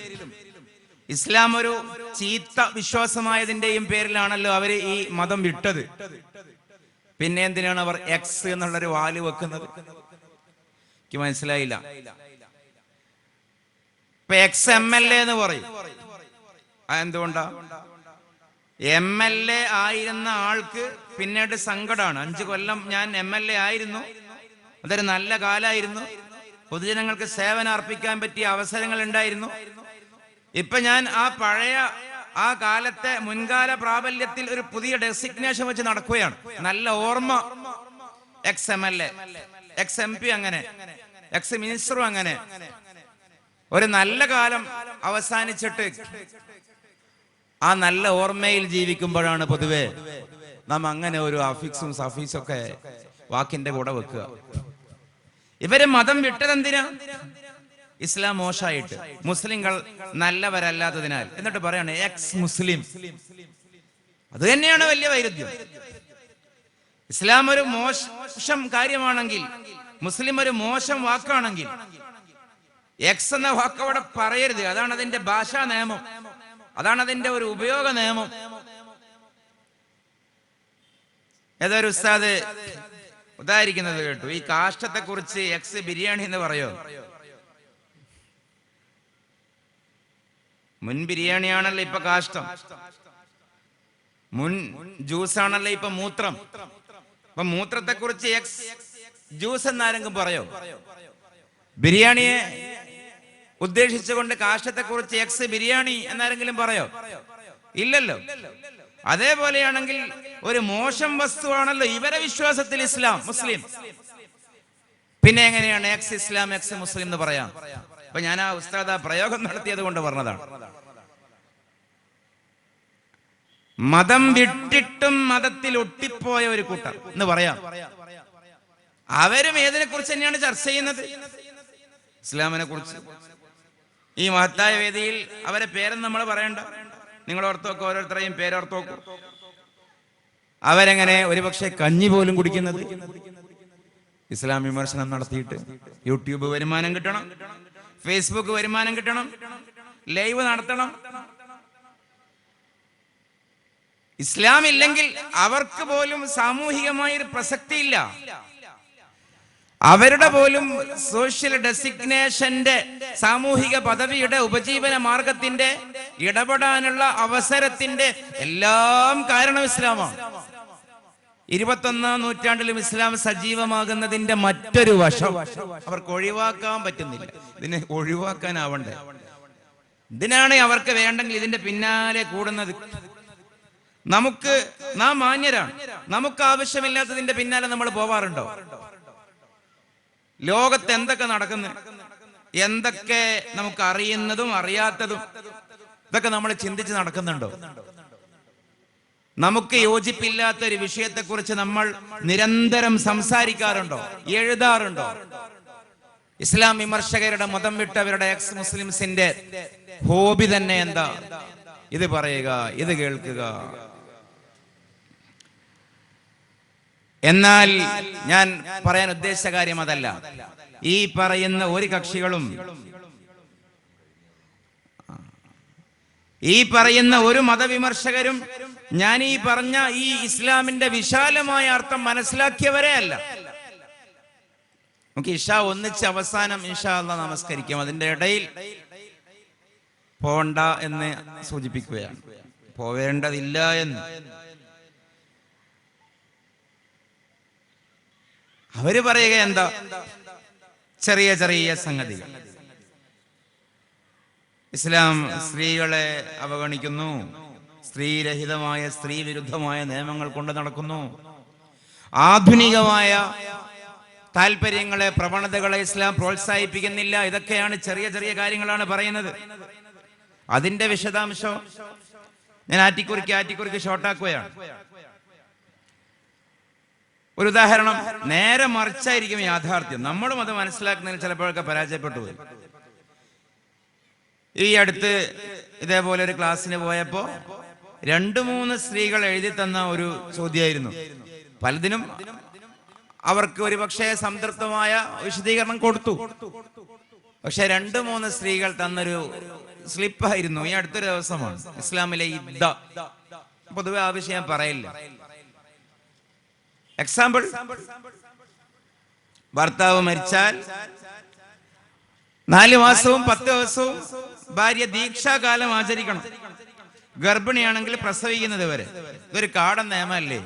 ഇസ്ലാം ഒരു ചീത്ത വിശ്വാസമായതിന്റെയും പേരിലാണല്ലോ അവര് ഈ മതം വിട്ടത്. പിന്നെ എന്തിനാണ് അവർ എക്സ് എന്നുള്ളൊരു വാല് വെക്കുന്നത്? എനിക്ക് മനസ്സിലായില്ല. ഇപ്പൊ എക്സ് MLA എന്ന് പറയും. എന്തുകൊണ്ടാ? MLA ആയിരുന്ന ആൾക്ക് പിന്നീട് സങ്കടമാണ്. 5 കൊല്ലം ഞാൻ MLA ആയിരുന്നു, അതൊരു നല്ല കാലായിരുന്നു, പൊതുജനങ്ങൾക്ക് സേവനം അർപ്പിക്കാൻ പറ്റിയ അവസരങ്ങൾ ഉണ്ടായിരുന്നു. ഇപ്പൊ ഞാൻ ആ പഴയ ആ കാലത്തെ മുൻകാല പ്രാബല്യത്തിൽ ഒരു പുതിയ ഡെസിഗ്നേഷൻ വെച്ച് നടക്കുകയാണ്. നല്ല ഓർമ്മ എക്സ് MLA, എക്സ് MP, അങ്ങനെ എക്സ് മിനിസ്റ്ററും അങ്ങനെ. ഒരു നല്ല കാലം അവസാനിച്ചിട്ട് ആ നല്ല ഓർമ്മയിൽ ജീവിക്കുമ്പോഴാണ് പൊതുവെ നാം അങ്ങനെ ഒരു അഫിക്സും സഫീസും ഒക്കെ വാക്കിന്റെ കൂടെ വെക്കുക. ഇവര് മതം വിട്ടതെന്തിനാ? ഇസ്ലാം മോശമായിട്ട്, മുസ്ലിങ്ങൾ നല്ലവരല്ലാത്തതിനാൽ. എന്നിട്ട് പറയാണ് എക്സ് മുസ്ലിം. അത് തന്നെയാണ് വലിയ വൈരുദ്ധ്യം. ഇസ്ലാം ഒരു മോശം കാര്യമാണെങ്കിൽ, മുസ്ലിം ഒരു മോശം വാക്കാണെങ്കിൽ, എക്സ് എന്ന വാക്ക് അവിടെ പറയരുത്. അതാണ് അതിന്റെ ഭാഷാ നിയമം, അതാണ് അതിന്റെ ഒരു ഉപയോഗ നിയമം. ഏതൊരു ഉസ്താദ് ഉദാഹരിക്കുന്നത് കേട്ടു. ഈ കാഷ്ടത്തെ കുറിച്ച് എക്സ് ബിരിയാണി എന്ന് പറയോ? മുൻ ബിരിയാണിയാണല്ലോ ഇപ്പൊ കാഷ്ടം, മുൻ ജ്യൂസാണല്ലോ ഇപ്പൊ മൂത്രം. അപ്പൊ മൂത്രത്തെ കുറിച്ച് എക്സ് ജ്യൂസ് എന്നാരെങ്കിലും പറയോ? ബിരിയാണിയെ ഉദ്ദേശിച്ചുകൊണ്ട് കാഷ്ടത്തെ കുറിച്ച് എക്സ് ബിരിയാണി എന്നാരെങ്കിലും പറയോ? ഇല്ലല്ലോ. അതേപോലെയാണെങ്കിൽ ഒരു മോശം വസ്തുവാണല്ലോ ഇവരെ വിശ്വാസത്തിൽ ഇസ്ലാം, മുസ്ലിം. പിന്നെ എങ്ങനെയാണ് എക്സ് ഇസ്ലാം എക്സ് മുസ്ലിം എന്ന് പറയാം? അപ്പൊ ഞാൻ ആ ഉസ്താദ് പ്രയോഗം നടത്തിയത് കൊണ്ട് പറഞ്ഞതാണ്. മതം വിട്ടിട്ടും മതത്തിൽ ഒട്ടിപ്പോയ ഒരു കൂട്ടർ എന്ന് പറയാം. അവരും ഏതിനെ കുറിച്ച് തന്നെയാണ് ചർച്ച ചെയ്യുന്നത്? ഇസ്ലാമിനെ കുറിച്ച്. ഈ മഹത്തായ വേദിയിൽ അവരെ പേരൊന്നും നമ്മൾ പറയണ്ട, നിങ്ങൾ ഓർത്തോക്ക്, ഓരോരുത്തരെയും പേരോർത്തോക്കൂ. അവരെങ്ങനെ ഒരുപക്ഷെ കഞ്ഞി പോലും കുടിക്കുന്നത് ഇസ്ലാം വിമർശനം നടത്തിയിട്ട്. യൂട്യൂബ് വരുമാനം കിട്ടണം, ഫേസ്ബുക്ക് വരുമാനം കിട്ടണം, ലൈവ് നടത്തണം. ഇസ്ലാം ഇല്ലെങ്കിൽ അവർക്ക് പോലും സാമൂഹികമായൊരു പ്രസക്തിയില്ല. അവരുടെ പോലും സോഷ്യൽ ഡെസിഗ്നേഷന്റെ, സാമൂഹിക പദവിയുടെ, ഉപജീവന മാർഗത്തിന്റെ, ഇടപെടാനുള്ള അവസരത്തിന്റെ എല്ലാം കാരണം ഇസ്ലാമാണ്. 21ാം നൂറ്റാണ്ടിലും ഇസ്ലാം സജീവമാകുന്നതിന്റെ മറ്റൊരു വശം അവർക്ക് ഒഴിവാക്കാൻ പറ്റുന്നില്ല. ഇതിനെ ഒഴിവാക്കാനാവണ്ടേ? ഇതിനാണ് അവർക്ക് വേണ്ടെങ്കിൽ ഇതിന്റെ പിന്നാലെ കൂടുന്നത്. നാം മാന്യരാണ്, നമുക്ക് ആവശ്യമില്ലാത്തതിന്റെ പിന്നാലെ നമ്മൾ പോവാറുണ്ടോ? ലോകത്ത് എന്തൊക്കെ നടക്കുന്നു, എന്തൊക്കെ നമുക്ക് അറിയുന്നതും അറിയാത്തതും, ഇതൊക്കെ നമ്മൾ ചിന്തിച്ച് നടക്കുന്നുണ്ടോ? നമുക്ക് യോജിപ്പില്ലാത്ത ഒരു വിഷയത്തെക്കുറിച്ച് നമ്മൾ നിരന്തരം സംസാരിക്കാറുണ്ടോ, എഴുതാറുണ്ടോ? ഇസ്ലാം വിമർശകരുടെ, മതം വിട്ടവരുടെ, എക്സ് മുസ്ലിംസിന്റെ ഹോബി തന്നെ എന്താ? ഇത് പറയുക, ഇത് കേൾക്കുക. എന്നാൽ ഞാൻ പറയാൻ ഉദ്ദേശിച്ച കാര്യം അതല്ല. ഈ പറയുന്ന ഒരു കക്ഷികളും, ഈ പറയുന്ന ഒരു മതവിമർശകരും ഞാൻ ഈ പറഞ്ഞ ഈ ഇസ്ലാമിന്റെ വിശാലമായ അർത്ഥം മനസ്സിലാക്കിയവരെ അല്ല. നമുക്ക് ഇഷ ഒന്നിച്ച് അവസാനം ഇൻഷാ അല്ലാഹ് നമസ്കരിക്കാം. അതിന്റെ ഇടയിൽ പോണ്ട എന്ന് സൂചിപ്പിക്കുകയാണ്, പോവേണ്ടതില്ല എന്ന്. അവര് പറയുക എന്താ? ചെറിയ ചെറിയ സംഗതികൾ. ഇസ്ലാം സ്ത്രീകളെ അവഗണിക്കുന്നു, സ്ത്രീരഹിതമായ, സ്ത്രീ വിരുദ്ധമായ നിയമങ്ങൾ കൊണ്ട് നടക്കുന്നു, ആധുനികമായ താല്പര്യങ്ങളെ, പ്രവണതകളെ ഇസ്ലാം പ്രോത്സാഹിപ്പിക്കുന്നില്ല. ഇതൊക്കെയാണ് ചെറിയ ചെറിയ കാര്യങ്ങളാണ് പറയുന്നത്. അതിന്റെ വിശദാംശം ഞാൻ ആറ്റിക്കുറിക്ക് ഷോർട്ടാക്കുകയാണ്. ഒരു ഉദാഹരണം, നേരെ മറിച്ചായിരിക്കും യാഥാർത്ഥ്യം. നമ്മളും അത് മനസ്സിലാക്കുന്നതിന് ചിലപ്പോഴൊക്കെ പരാജയപ്പെട്ടു പോയി. ഈ അടുത്ത് ഇതേപോലെ ഒരു ക്ലാസ്സിന് പോയപ്പോ 2-3 സ്ത്രീകൾ എഴുതി തന്ന ഒരു ചോദ്യമായിരുന്നു. പലതിനും അവർക്ക് ഒരുപക്ഷെ സംതൃപ്തമായ വിശദീകരണം കൊടുത്തു. പക്ഷെ 2-3 സ്ത്രീകൾ തന്നൊരു സ്ലിപ്പായിരുന്നു. ഈ അടുത്തൊരു ദിവസമാണ് ഇസ്ലാമിലെ ഇദ്ദ. പൊതുവെ ആ വിഷയം പറയില്ല. എക്സാമ്പിൾ, ഭർത്താവ് മരിച്ചാൽ 4 മാസവും 10 ദിവസവും ഭാര്യ ദീക്ഷാകാലം ആചരിക്കണം. ഗർഭിണിയാണെങ്കിൽ പ്രസവിക്കുന്നത് വരെ. ഇതൊരു കാടൻ നിയമമല്ലേ?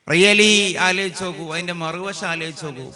റിയലി ആലോചിച്ച് നോക്കൂ, അതിന്റെ മറുവശം ആലോചിച്ച് നോക്കൂ.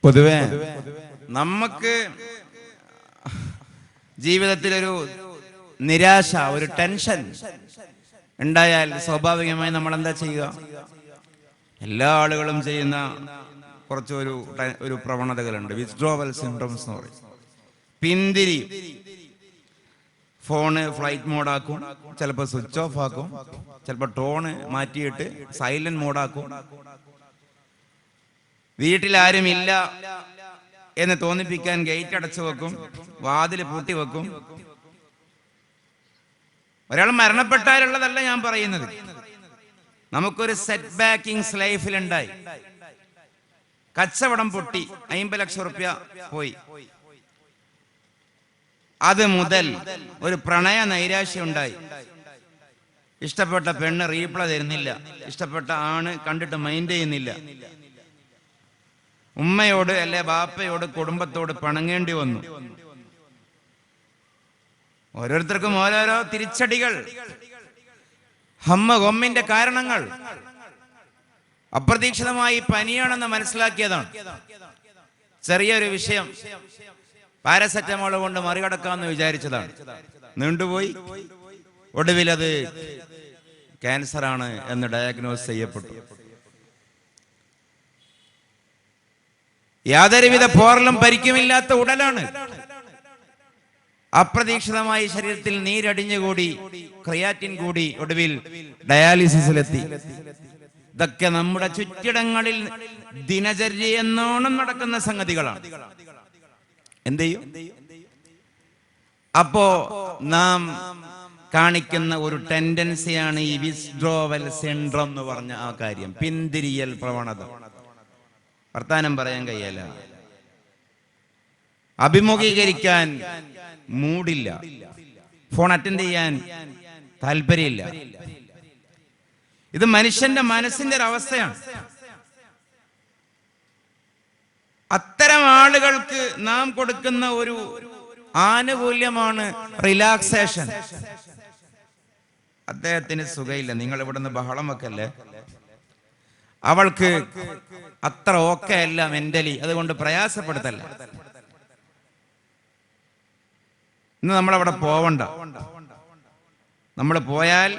പൊതുവെ നമുക്ക് ജീവിതത്തിലൊരു നിരാശ, ഒരു ടെൻഷൻ ഉണ്ടായാൽ സ്വാഭാവികമായി നമ്മൾ എന്താ ചെയ്യുക? എല്ലാ ആളുകളും ചെയ്യുന്ന ഒരു പ്രവണതകളുണ്ട്. വിത്ഡ്രോവൽ സിൻഡ്രോംസ് എന്ന് പറയും. പിന്തിരി. ഫോണ് ഫ്ലൈറ്റ് മോഡാക്കും, ചിലപ്പോൾ സ്വിച്ച് ഓഫ് ആക്കും, ചിലപ്പോൾ ടോണ് മാറ്റിയിട്ട് സൈലന്റ് മോഡാക്കും. വീട്ടിലാരുമില്ല എന്ന് തോന്നിപ്പിക്കാൻ ഗേറ്റ് അടച്ചു വെക്കും, വാതിൽ പൂട്ടി വെക്കും. ഒരാൾ മരണപ്പെട്ടാലുള്ളതല്ല ഞാൻ പറയുന്നത്. നമുക്കൊരു സെറ്റ് ബാക്കിങ്സ് ലൈഫിലുണ്ടായി. കച്ചവടം പൊട്ടി, 50 ലക്ഷം റുപ്യ പോയി. അത് മുതൽ ഒരു പ്രണയ നൈരാശ്യം ഉണ്ടായി. ഇഷ്ടപ്പെട്ട പെണ്ണ് റീപ്ലൈ തരുന്നില്ല, ഇഷ്ടപ്പെട്ട ആണ് കണ്ടിട്ട് മൈൻഡ് ചെയ്യുന്നില്ല. ഉമ്മയോട് അല്ലെ ബാപ്പയോട് കുടുംബത്തോട് പിണങ്ങേണ്ടി വന്നു. ഓരോരുത്തർക്കും ഓരോരോ തിരിച്ചടികൾ, ഹമ്മിന്റെ കാരണങ്ങൾ. അപ്രതീക്ഷിതമായി പനിയാണെന്ന് മനസ്സിലാക്കിയതാണ്. ചെറിയൊരു വിഷയം, പാരസെറ്റമോൾ കൊണ്ട് മറികടക്കാമെന്ന് വിചാരിച്ചതാണ്. നീണ്ടുപോയി. ഒടുവിൽ അത് ക്യാൻസറാണ് എന്ന് ഡയഗ്നോസ് ചെയ്യപ്പെട്ടു. യാതൊരുവിധ പോറലും പരിക്കുമില്ലാത്ത ഉടലാണ്. അപ്രതീക്ഷിതമായി ശരീരത്തിൽ നീരടിഞ്ഞുകൂടി, ക്രിയാറ്റിൻ കൂടി, ഒടുവിൽ ഡയാലിസിസിലെത്തി. ഇതൊക്കെ നമ്മുടെ ചുറ്റിടങ്ങളിൽ ദിനചര്യ എന്നോണം നടക്കുന്ന സംഗതികളാണ്. എന്ത് ചെയ്യും? അപ്പോ നാം കാണിക്കുന്ന ഒരു ടെൻഡൻസിയാണ് ഈ വിത്ഡ്രോവൽ സിൻഡ്രോം എന്ന് പറഞ്ഞ ആ കാര്യം. പിന്തിരിയൽ പ്രവണത. വർത്താനം പറയാൻ കഴിയല്ല, അഭിമുഖീകരിക്കാൻ മൂടില്ല, ഫോൺ അറ്റൻഡ് ചെയ്യാൻ താല്പര്യമില്ല. ഇത് മനുഷ്യന്റെ മനസ്സിന്റെ ഒരു അവസ്ഥയാണ്. അത്തരം ആളുകൾക്ക് നാം കൊടുക്കുന്ന ഒരു ആനുകൂല്യമാണ് റിലാക്സേഷൻ. അദ്ദേഹത്തിന് സുഖമില്ല, നിങ്ങൾ ഇവിടുന്ന് ബഹളം വെക്കല്ലേ, അവൾക്ക് അത്ര ഓക്കെ അല്ല മെന്റലി, അതുകൊണ്ട് പ്രയാസപ്പെടുത്തല്ല, ഇന്ന് നമ്മളവിടെ പോവണ്ട. നമ്മൾ പോയാൽ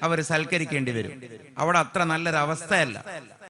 അവർ സൽക്കരിക്കേണ്ടി വരും. അവിടെ അത്ര നല്ലൊരു അവസ്ഥയല്ല.